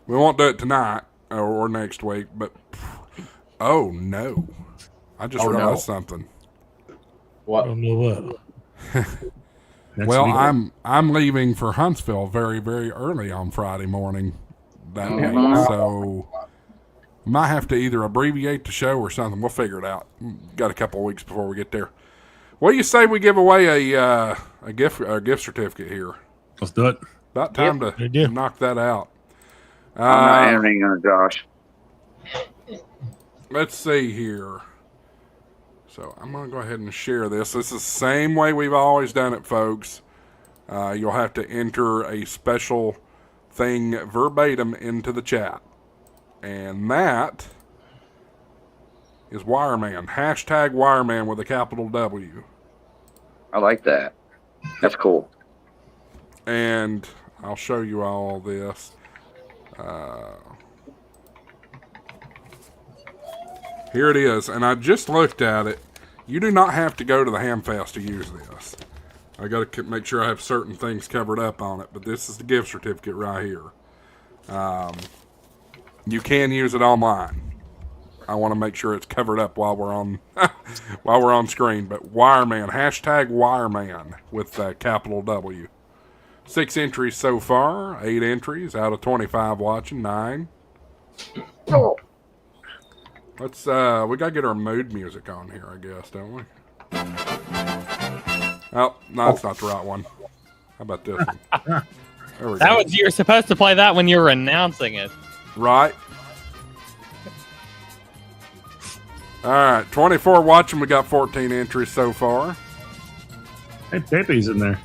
We won't do it tonight or next week, but oh no, I just realized something. What? I don't know what. Well, I'm leaving for Huntsville very, very early on Friday morning that week, so might have to either abbreviate the show or something. We'll figure it out. Got a couple of weeks before we get there. What do you say we give away a gift certificate here? Let's do it. About time to knock that out. I'm not entering on Josh. Let's see here. So I'm going to go ahead and share this. This is the same way we've always done it, folks. You'll have to enter a special thing verbatim into the chat. And that is Wireman. Hashtag Wireman with a capital W. I like that. That's cool. And I'll show you all this. Here it is. And I just looked at it. You do not have to go to the Hamfest to use this. I got to make sure I have certain things covered up on it, but this is the gift certificate right here. You can use it online. I want to make sure it's covered up while we're on screen. But Wireman, hashtag Wireman with capital W. 6 entries so far. 8 entries out of 25 watching. 9. Let's we gotta get our mood music on here, I guess, don't we? Oh, no, that's not the right one. How about this one? There we go. You're supposed to play that when you were announcing it. Right. All right, 24 watching. We got 14 entries so far. Hey, Pepe's in there.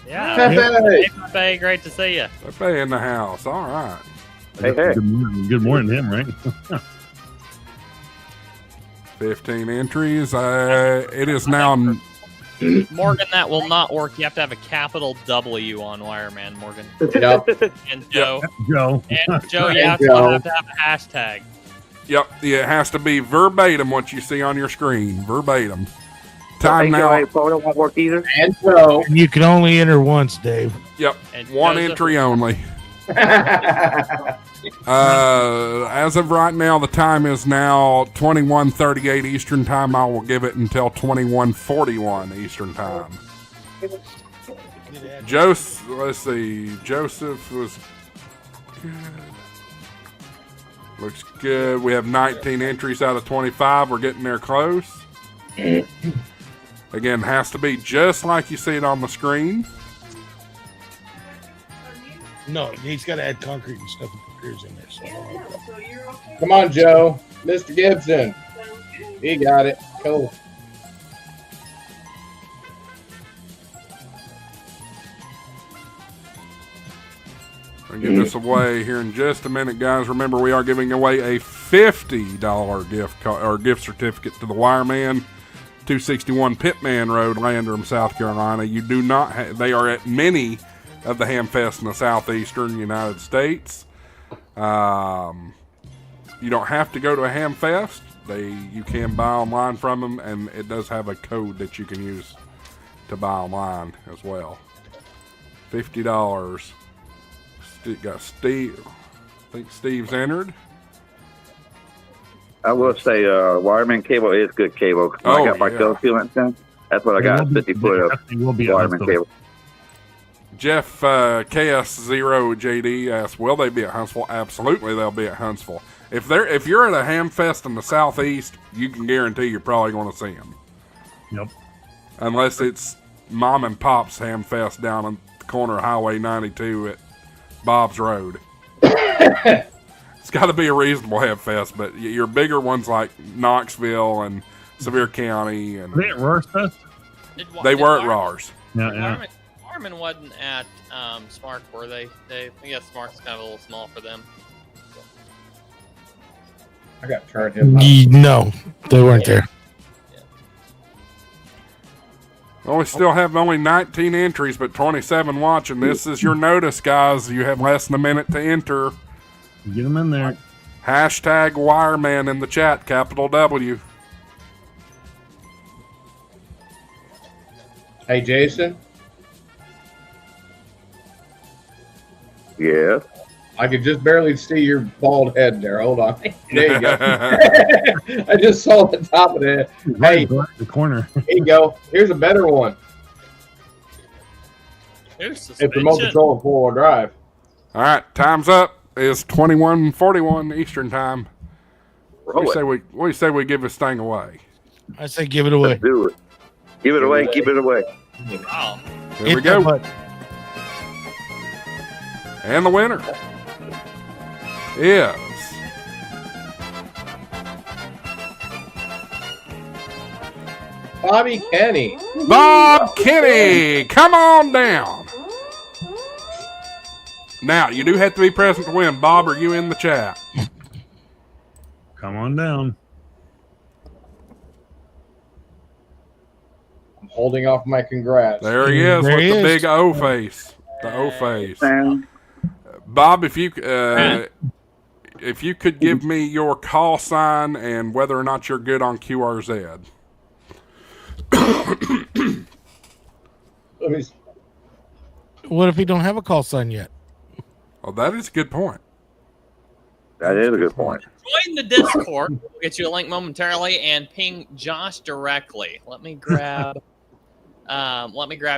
Yeah. Hey, Pepe, great to see you. Pepe in the house. All right. Hey. Good morning to him, right? 15 entries. It is now. Morgan, that will not work. You have to have a capital W on Wireman, Morgan. Yep. And Joe. Joe. And Joe, you have Joe. to have a hashtag. Yep. Yeah, it has to be verbatim what you see on your screen. Verbatim. Time now. Photo won't work either. And Joe. And you can only enter once, Dave. Yep. And One Joseph. entry only. As of right now, the time is now 21:38 Eastern Time. I will give it until 21:41 Eastern Time. Joseph, let's see. Joseph was good. Looks good. We have 19 entries out of 25. We're getting there close. Again, has to be just like you see it on the screen. No, he's got to add concrete and stuff that appears in there. So. Come on, Joe. Mr. Gibson. He got it. Cool. I'll give this away here in just a minute, guys. Remember, we are giving away a $50 gift certificate to the Wireman, 261 Pittman Road, Landrum, South Carolina. You do not. They are at many of the Hamfest in the southeastern United States. You don't have to go to a Hamfest. You can buy online from them, and it does have a code that you can use to buy online as well. $50. Got Steve. I think Steve's entered. I will say, Wireman cable is good cable. When I got my cell sealant done, that's what I got. 50 foot of Wireman cable. Jeff KS0JD asks, will they be at Huntsville? Absolutely, they'll be at Huntsville. If you're at a Hamfest in the southeast, you can guarantee you're probably going to see them. Yep. Unless it's Mom and Pop's Hamfest down on the corner of Highway 92 at Bob's Road. It's got to be a reasonable Hamfest, but your bigger ones like Knoxville and Sevier County and They at Roarfest? They were at Rars. Yeah. Harmon wasn't at Smart, were they? I guess Smart's kind of a little small for them. I got to turn him up. No, they weren't there. Well, we still have only 19 entries, but 27 watching. This is your notice, guys. You have less than a minute to enter. Get them in there. Hashtag Wireman in the chat, capital W. Hey, Jason. Yeah. I could just barely see your bald head there. Hold on. There you go. I just saw the top of it. Hey, the corner. here you go. Here's a better one. Here's It's remote control and four-wheel drive. All right, time's up. It's 21:41 Eastern time. What do you say we give this thing away? I say give it away. Let's do it. Give it away. Keep it away. Wow. Here we go. And the winner is Bobby Kenny. Bob Kenny. Come on down. Now, you do have to be present to win. Bob, are you in the chat? Come on down. I'm holding off my congrats. There he is There with he the is. big O face. The O face. Bob, if you could give me your call sign and whether or not you're good on QRZ. Let me see. What if he don't have a call sign yet? Oh, that is a good point. That is a good point. Join the Discord. We'll get you a link momentarily and ping Josh directly. Let me grab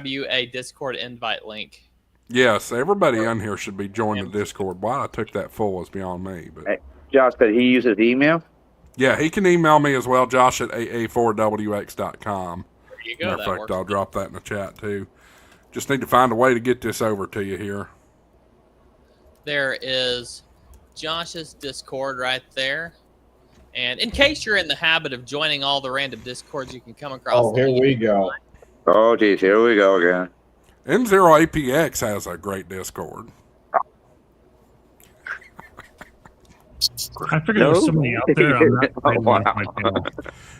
you a Discord invite link. Yes, everybody on here should be joining the Discord. Why I took that full is beyond me. But Hey, Josh, did he use his email? yeah, he can email me as well, Josh at aa4wx.com. There you go. Matter of That fact, works. I'll drop that in the chat too. Just need to find a way to get this over to you here. There is Josh's Discord right there. And in case you're in the habit of joining all the random Discords you can come across. Oh, here we go. Oh, geez, here we go again. N0APX has a great Discord. I figured there was so many out there. I'm not finding one on my channel.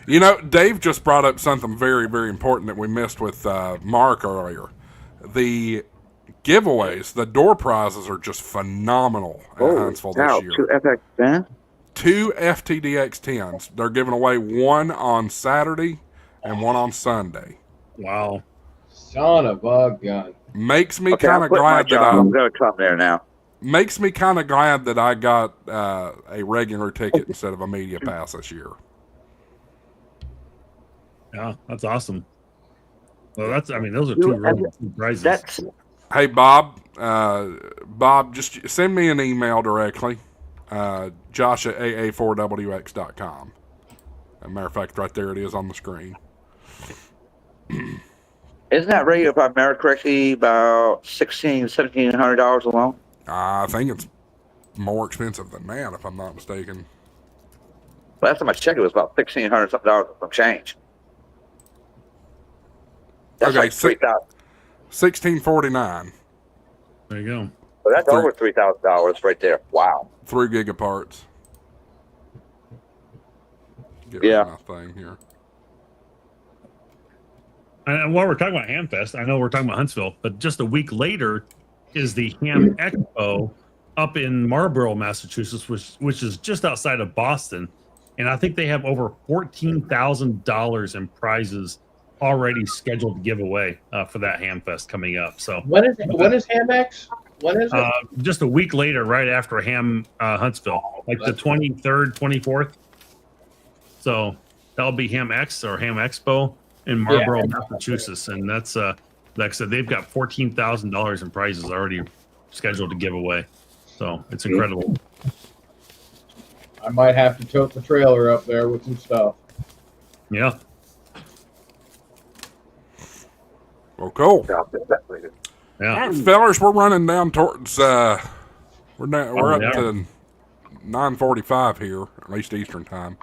You know, Dave just brought up something very, very important that we missed with Mark earlier. The giveaways, the door prizes are just phenomenal at Huntsville this year. 2 FX10? 2 FTDX 10s. They're giving away one on Saturday and one on Sunday. Wow. Son of a gun. Makes me Okay, kind I'll of quit my glad that job. I'm going to come there now. makes me kind of glad that I got a regular ticket instead of a media pass this year. Yeah, that's awesome. Well, those are two really good prizes. Hey, Bob, just send me an email directly, Josh at aa4wx.com. As a matter of fact, right there it is on the screen. Isn't that radio, if I remember correctly, about $1,700 alone? I think it's more expensive than that, if I'm not mistaken. Last time I checked, it was about $1,600 something from change. That's Okay, like $3,000. $1,649 There you go. So that's over $3,000 right there. Wow. through Gigaparts. Get my thing here. And while we're talking about Hamfest, I know we're talking about Huntsville, but just a week later is the Ham Expo up in Marlborough, Massachusetts, which is just outside of Boston. And I think they have over $14,000 in prizes already scheduled to give away for that Hamfest coming up. So when is HamX? When is it? Just a week later, right after Ham Huntsville, like the 23rd, 24th. So that'll be Ham X or Ham Expo in Marlborough, Massachusetts, and that's like I said, they've got $14,000 in prizes already scheduled to give away. So it's incredible. I might have to tote the trailer up there with some stuff. Yeah. Well, cool. Yeah. All right, fellas, we're running down towards we're up to 9:45 here, at least Eastern time.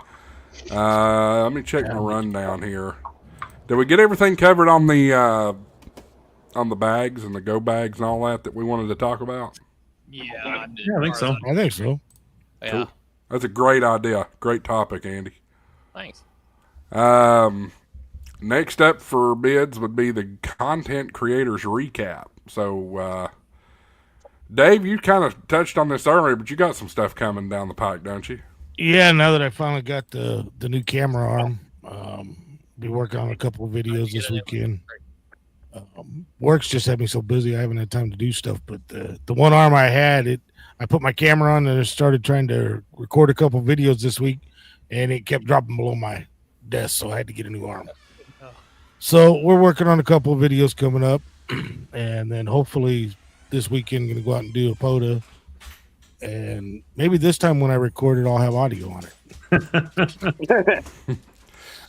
Let me check my rundown here. Did we get everything covered on the bags and the go bags and all that we wanted to talk about? Yeah, I think so. I think so. Yeah. Cool. That's a great idea. Great topic, Andy. Thanks. Next up for bids would be the content creators recap. So, Dave, you kind of touched on this earlier, but you got some stuff coming down the pike, don't you? Yeah, now that I finally got the new camera arm, be working on a couple of videos this weekend. Work's just had me so busy I haven't had time to do stuff. But the one arm I had, I put my camera on and I started trying to record a couple of videos this week, and it kept dropping below my desk, so I had to get a new arm. So we're working on a couple of videos coming up, and then hopefully this weekend I'm going to go out and do a POTA. And maybe this time when I record it, I'll have audio on it.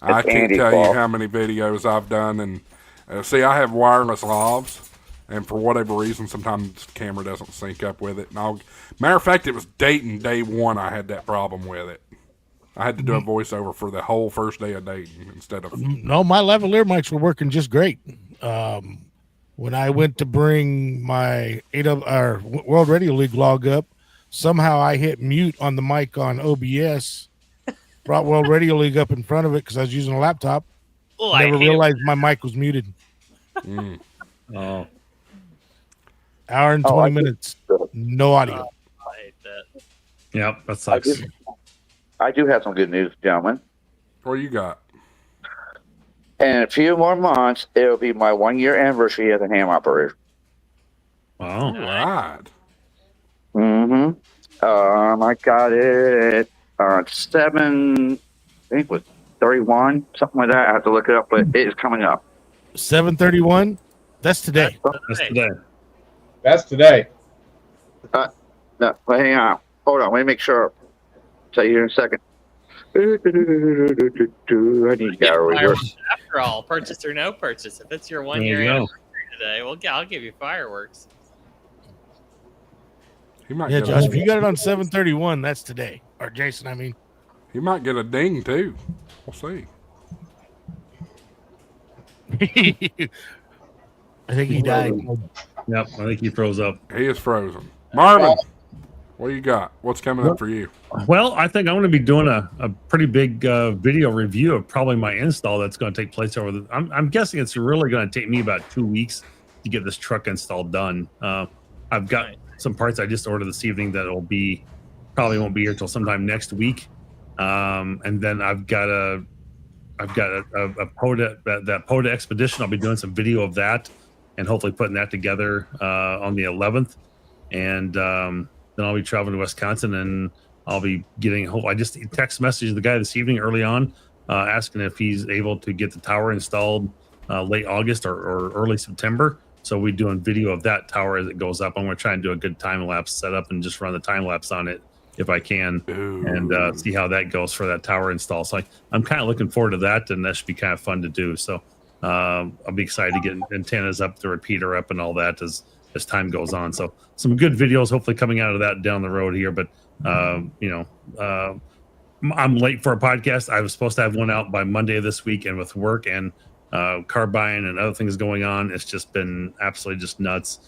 I can't tell you how many videos I've done. And see, I have wireless lavs. And for whatever reason, sometimes the camera doesn't sync up with it. And matter of fact, it was Dayton day one I had that problem with it. I had to do a voiceover for the whole first day of Dayton instead of... No, my lavalier mics were working just great. When I went to bring my World Radio League log up, somehow I hit mute on the mic on OBS, brought World Radio League up in front of it because I was using a laptop. Oh, Never realized my mic was muted. Oh. Hour and 20 minutes, no audio. I hate that. Yep, that sucks. I do have some good news, gentlemen. What you got? In a few more months, it'll be my 1-year anniversary as a ham operator. Wow. All right. I got it on 7, I think it was 31, something like that. I have to look it up, but it is coming up. 7:31? That's today. That's today. That's today. No, but hang on. Hold on. Let me make sure. Tell you here in a second. I need to go over here. After all, purchase or no purchase. If it's your 1 year There you go. anniversary today, well, I'll give you fireworks. He might Yeah, get Josh, a, if you got it on 7:31, that's today. Or Jason, I mean. he might get a ding too. We'll see. I think he died. Yep, I think he froze up. He is frozen. Marvin, what you got? What's coming up for you? Well, I think I'm going to be doing a pretty big video review of probably my install that's going to take place over the... I'm guessing it's really going to take me about 2 weeks to get this truck install done. I've got some parts I just ordered this evening that probably won't be here till sometime next week. And then I've got a POTA, that POTA expedition. I'll be doing some video of that and hopefully putting that together on the 11th. And then I'll be traveling to Wisconsin, and I'll be getting. I just text messaged the guy this evening early on, asking if he's able to get the tower installed late August or early September. So we're doing video of that tower as it goes up. I'm going to try and do a good time lapse setup and just run the time lapse on it if I can, and see how that goes for that tower install. So I'm kind of looking forward to that, and that should be kind of fun to do. So I'll be excited to get antennas up, the repeater up, and all that as time goes on. So some good videos hopefully coming out of that down the road here. But I'm late for a podcast. I was supposed to have one out by Monday of this week, and with work and car buying and other things going on, it's just been absolutely just nuts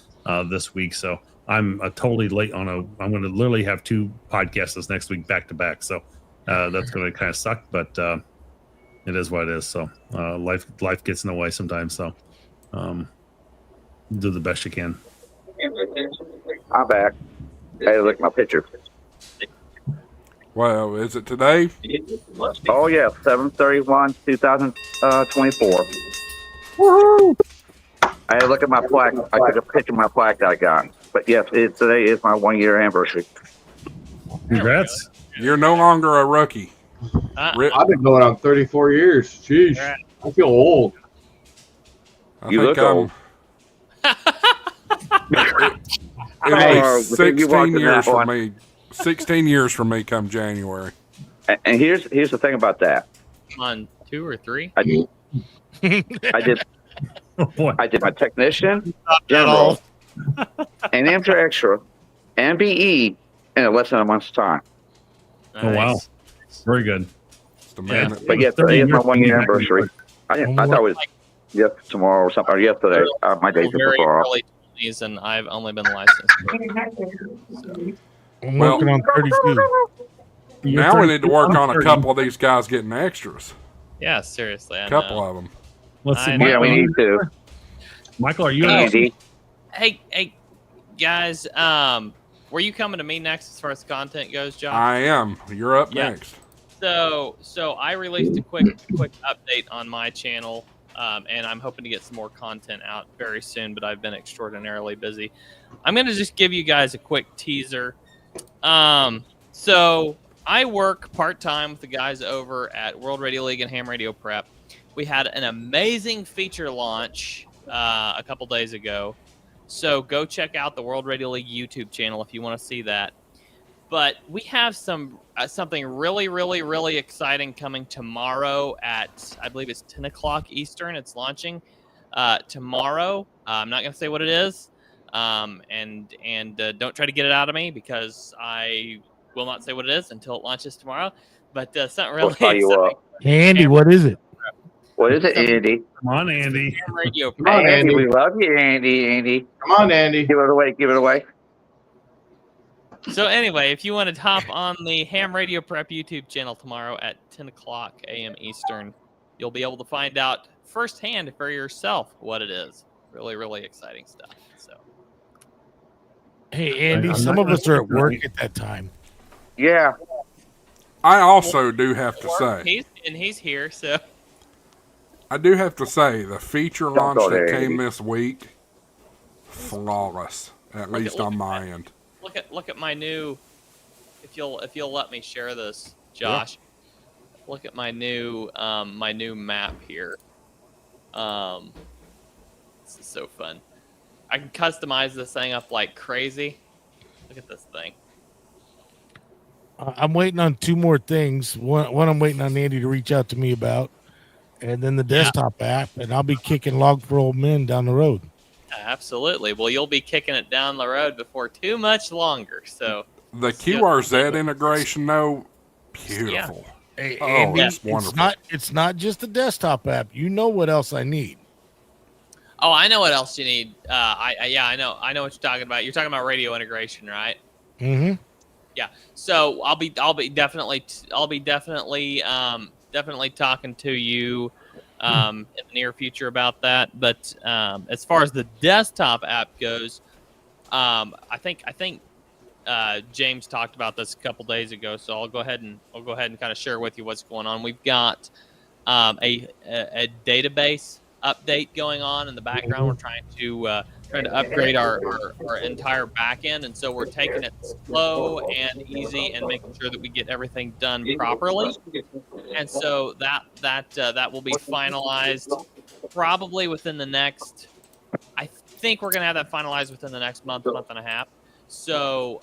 this week. So I'm totally late on I'm going to literally have 2 podcasts this next week back to back. So that's going to kind of suck, but it is what it is. So life gets in the way sometimes. So do the best you can. I'm back. Hey, look at my picture. Well, is it today? Oh, yeah, 7/31/2024. Woohoo! I had to look at my plaque. I took a picture of my plaque that I got. But yes, today is my 1-year anniversary. Congrats. You're no longer a rookie. I've been going on 34 years. Jeez. I feel old. You look old. It'll be 16 years from me. 16 years from me come January. And here's the thing about that. On 2 or 3? I did Oh, boy. I did my technician, general, and amateur extra, and BE in less than a month's time. Nice. Oh, wow. Very good. It's the man. But yes, today is my 1-year anniversary. I thought it was tomorrow or something, or yesterday. My days are Very far off. early 20s, and I've only been licensed. I'm working on 32. Now we need to work on a couple of these guys getting extras. Yeah, seriously. A couple of them. Let's see. I Michael, Yeah, we need to. Michael, are you Andy. Hey, guys. Were you coming to me next as far as content goes, Josh? I am. You're up Yeah. next. So I released a quick update on my channel, and I'm hoping to get some more content out very soon. But I've been extraordinarily busy. I'm gonna just give you guys a quick teaser. So I work part-time with the guys over at World Radio League and Ham Radio Prep. We had an amazing feature launch a couple days ago. So go check out the World Radio League YouTube channel if you want to see that. But we have something really, really, really exciting coming tomorrow at, I believe it's 10 o'clock Eastern. It's launching tomorrow. I'm not going to say what it is. And don't try to get it out of me because I will not say what it is until it launches tomorrow. But something really exciting. Andy, what is it? What is it, Andy? Come on, Andy. Ham Radio Come on, Andy, Andy. we love you, Andy. Come on, Andy. Give it away. Give it away. So anyway, if you want to hop on the Ham Radio Prep YouTube channel tomorrow at 10 o'clock a.m. Eastern, you'll be able to find out firsthand for yourself what it is. Really, really exciting stuff. So. Hey, Andy, some of us are at work at that time. Yeah. I also do have to say. He's here, so. I do have to say, the feature launch go that there, came Andy. this week, flawless, at least on my end. Look at my new. If you'll let me share this, Josh. Yeah. Look at my new map here. This is so fun. I can customize this thing up like crazy. Look at this thing. I'm waiting on two more things. One I'm waiting on Andy to reach out to me about, and then the desktop app, and I'll be kicking Log for Old Men down the road. Absolutely. Well, you'll be kicking it down the road before too much longer. So the QRZ integration, though, beautiful. Yeah. Hey, oh, Andy, it's wonderful. It's not just the desktop app. You know what else I need? Oh, I know what else you need. I know what you're talking about. You're talking about radio integration, right? Mm-hmm. Yeah. So I'll be definitely talking to you in the near future about that. But as far as the desktop app goes, I think James talked about this a couple days ago. So I'll go ahead and kind of share with you what's going on. We've got a database update going on in the background. We're trying to upgrade our entire back end, and so we're taking it slow and easy and making sure that we get everything done properly. And so that will be finalized probably within the next. I think we're gonna have that finalized within the next month and a half. So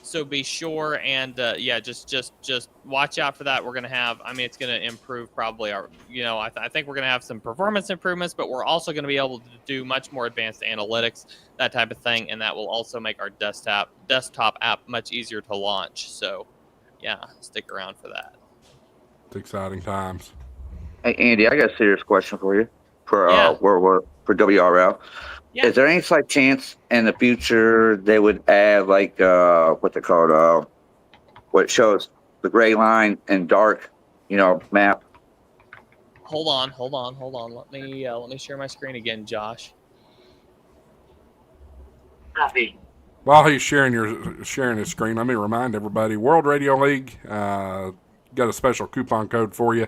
so be sure and just watch out for that. We're gonna have. I mean, it's gonna improve probably our. I think we're gonna have some performance improvements, but we're also gonna be able to do much more advanced analytics, that type of thing, and that will also make our desktop app much easier to launch. So, yeah, stick around for that. It's exciting times. Hey, Andy, I got a serious question for you for WRL. Yeah. Is there any slight chance in the future they would add like what they call what shows the gray line and dark, map? Hold on. Let me share my screen again, Josh. While he's sharing his screen, let me remind everybody: World Radio League got a special coupon code for you,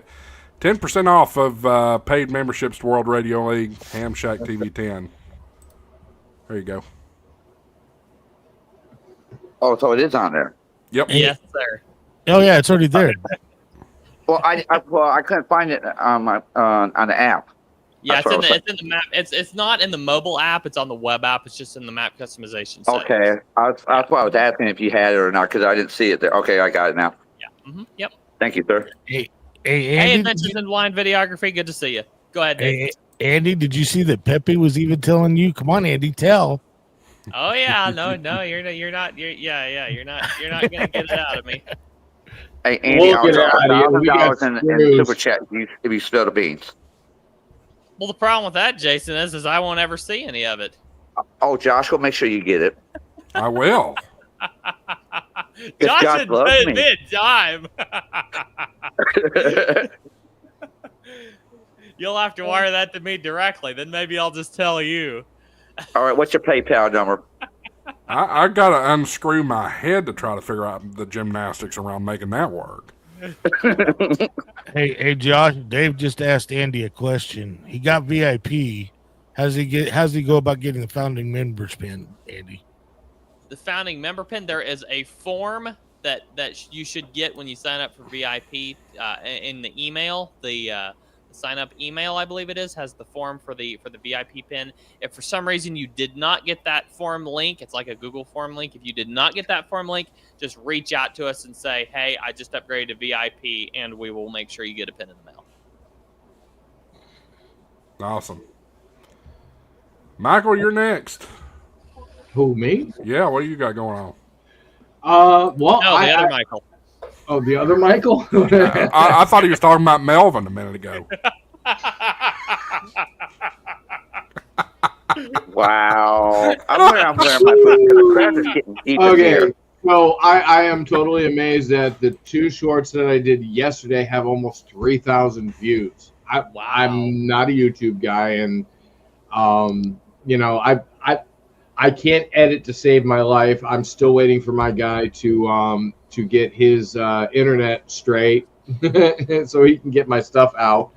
10% off of paid memberships to World Radio League. HamShack TV10. There you go. Oh, so it is on there. Yep. Yes, sir. Oh yeah, it's already there. Well, I couldn't find it on the app. Yeah, it's in the map. It's not in the mobile app. It's on the web app. It's just in the map customization settings. Okay, that's why I was asking if you had it or not because I didn't see it there. Okay, I got it now. Yeah. Mm-hmm. Yep. Thank you, sir. Hey, Hey, Andy, Adventures in Blind Videography. Good to see you. Go ahead, Dave. Andy, did you see that Pepe was even telling you? Come on, Andy, tell. Oh yeah, no, you're not you're not gonna get it out of me. Hey, Andy, We'll get it out of you. We got $1,000 in super chat if you spill the beans. Well, the problem with that, Jason, is I won't ever see any of it. Oh, Josh, go make sure you get it. I will. Josh loves me. Mid-time. You'll have to wire that to me directly. Then maybe I'll just tell you. All right, what's your PayPal number? I got to unscrew my head to try to figure out the gymnastics around making that work. Hey, Josh. Dave just asked Andy a question. He got VIP. How's he go about getting the founding members pin, Andy? The founding member pin. There is a form that you should get when you sign up for VIP in the email. The sign up email, I believe it is, has the form for the VIP pin. If for some reason you did not get that form link, it's like a Google form link. If you did not get that form link, just reach out to us and say, hey, I just upgraded to VIP, and we will make sure you get a pin in the mail. Awesome. Michael, you're next. Who, me? Yeah, what do you got going on? Well, No, the other Michael. Oh, the other Michael? I thought he was talking about Melvin a minute ago. Wow. I'm wearing my boots because the crowd is getting deep in Okay, here. so I am totally amazed that the 2 shorts that I did yesterday have almost 3,000 views. I'm not a YouTube guy, and you know, I can't edit to save my life. I'm still waiting for my guy to get his internet straight so he can get my stuff out.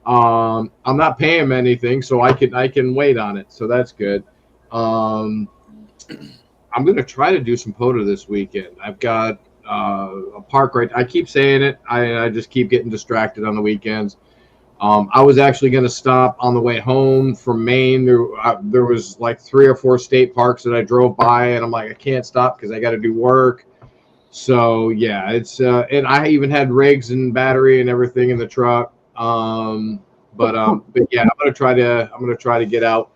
I'm not paying him anything, so I can wait on it. So that's good. I'm gonna try to do some POTA this weekend. I've got a park right. I keep saying it. I just keep getting distracted on the weekends. I was actually going to stop on the way home from Maine. There was like 3 or 4 state parks that I drove by, and I'm like, I can't stop because I got to do work. So yeah, it's and I even had rigs and battery and everything in the truck. But yeah, I'm gonna try to get out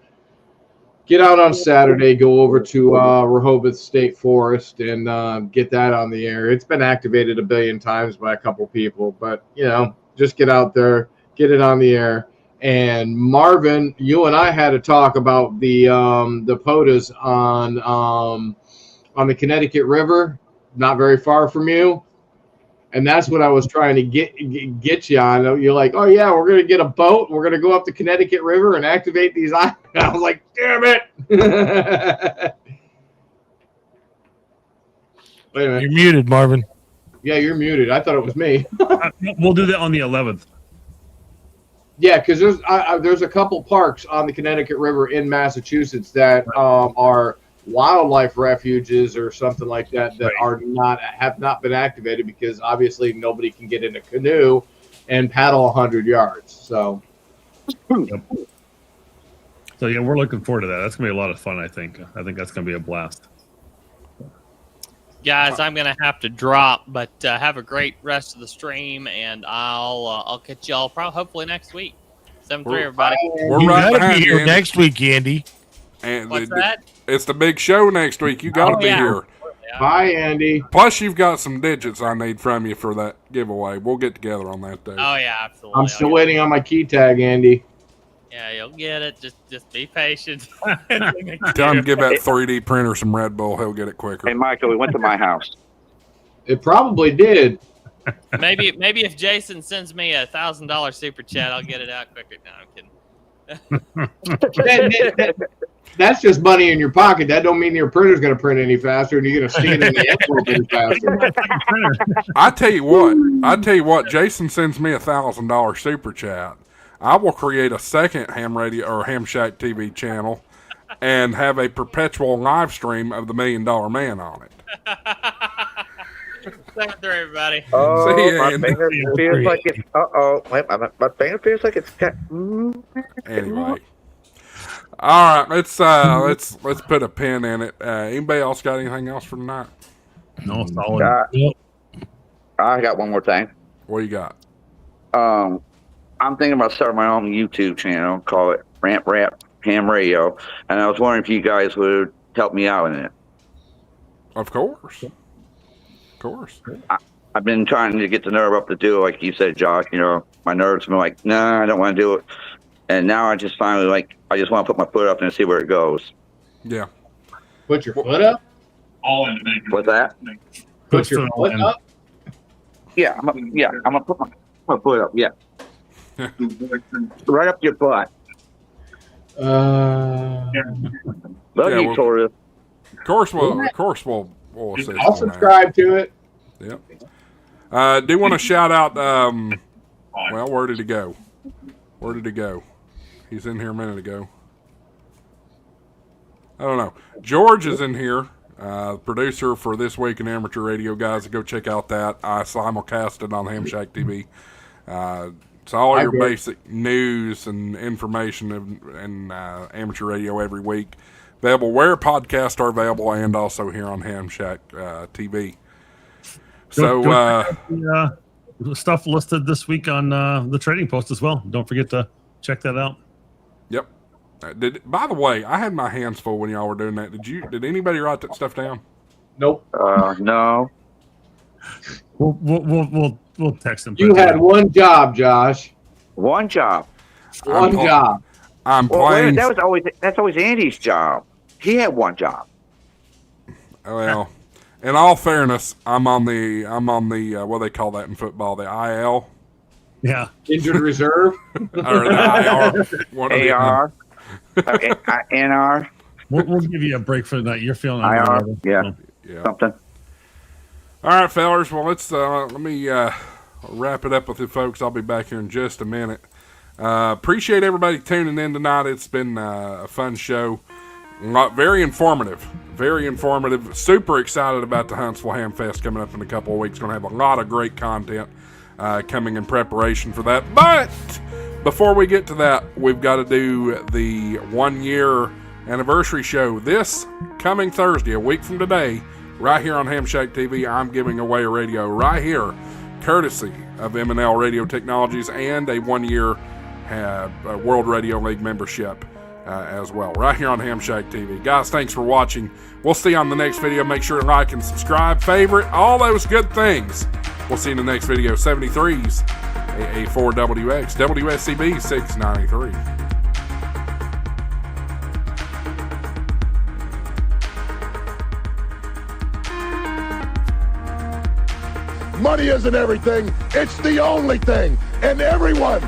on Saturday, go over to Rehoboth State Forest and get that on the air. It's been activated a billion times by a couple people, but you know, just get out there, get it on the air. And Marvin, you and I had a talk about the POTAs on the Connecticut River, not very far from you. And that's what I was trying to get you on. You're like, oh yeah, we're gonna get a boat. We're gonna go up the Connecticut River and activate these islands. I was like, damn it! Wait a minute. You're muted, Marvin. Yeah, you're muted. I thought it was me. We'll do that on the 11th. Yeah, because there's a couple parks on the Connecticut River in Massachusetts that are wildlife refuges or something like that have not been activated because obviously nobody can get in a canoe and paddle 100 yards. So yeah, we're looking forward to that. That's gonna be a lot of fun. I think that's gonna be a blast. Guys, I'm gonna have to drop, but have a great rest of the stream, and I'll catch y'all hopefully next week. 7-3, everybody. We're You right gotta behind be you, here Andy. next week, Andy. And What's that? It's the big show next week. You got to be here. Yeah. bye, Andy. Plus, you've got some digits I need from you for that giveaway. We'll get together on that day. Oh yeah, absolutely. I'm still waiting on my key tag, Andy. Yeah, you'll get it. Just be patient. Tell him to give that 3D printer some Red Bull. He'll get it quicker. Hey, Michael, we went to my house. It probably did. Maybe if Jason sends me $1,000 super chat, I'll get it out quicker. No, I'm kidding. That's just money in your pocket. That don't mean your printer's going to print any faster, and you're going to stick it in the envelope any faster. I tell you what. Jason sends me $1,000 super chat. I will create a second Ham Radio or HamShack TV channel and have a perpetual live stream of the $1 Million Man on it. 7-3, everybody. Oh, See ya, my Andy. finger feels like it's. My finger feels like it's. Anyway, all right. Let's put a pin in it. Anybody else got anything else for tonight? No, solid. I got one more thing. What you got? I'm thinking about starting my own YouTube channel, call it Rant Rap Ham Radio, and I was wondering if you guys would help me out in it. Of course. Of course. I've been trying to get the nerve up to do it, like you said, Josh. You know, my nerves have been like, nah, I don't want to do it. And now I just finally, I just want to put my foot up and see where it goes. Yeah. Put your foot up? What's that? Put your foot up? Yeah, I'm gonna put my foot up. Yeah, right up your butt. Uh, Love you, Torres. Of course, we'll assist I'll subscribe to it. Yep. Do want to shout out? Well, where did he go? Where did he go? He's in here a minute ago. I don't know. George is in here, producer for This Week in Amateur Radio. Guys, go check out that. I simulcast it on HamShack TV. It's all your basic news and information and amateur radio every week. Available where podcasts are available and also here on HamShack TV. So, the stuff listed this week on the Trading Post as well. Don't forget to check that out. Yep. By the way, I had my hands full when y'all were doing that. Did anybody write that stuff down? Nope. No. We'll text them. You had one job, Josh. One job. One job. I'm playing. That's always Andy's job. He had one job. Well, in all fairness, I'm on the what do they call that in football? The IL. Yeah. Injured reserve. Or the IR. AR. NR. We'll give you a break for the night. You're feeling IR. Yeah. Something. All right, fellas. Well, let me wrap it up with you folks. I'll be back here in just a minute. Appreciate everybody tuning in tonight. It's been a fun show. Very informative. Super excited about the Huntsville Hamfest coming up in a couple of weeks. Going to have a lot of great content coming in preparation for that. But before we get to that, we've got to do the 1-year anniversary show this coming Thursday, a week from today, right here on HamShack TV. I'm giving away a radio right here, courtesy of M&L Radio Technologies, and a 1-year World Radio League membership as well, right here on HamShack TV. Guys, thanks for watching. We'll see you on the next video. Make sure to like and subscribe, favorite, all those good things. We'll see you in the next video. 73's AA4WX, WSCB 693. Money isn't everything. It's the only thing. And everyone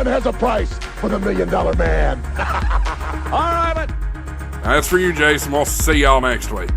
has a price for the $1 Million Man. All right, that's for you, Jason. We'll see y'all next week.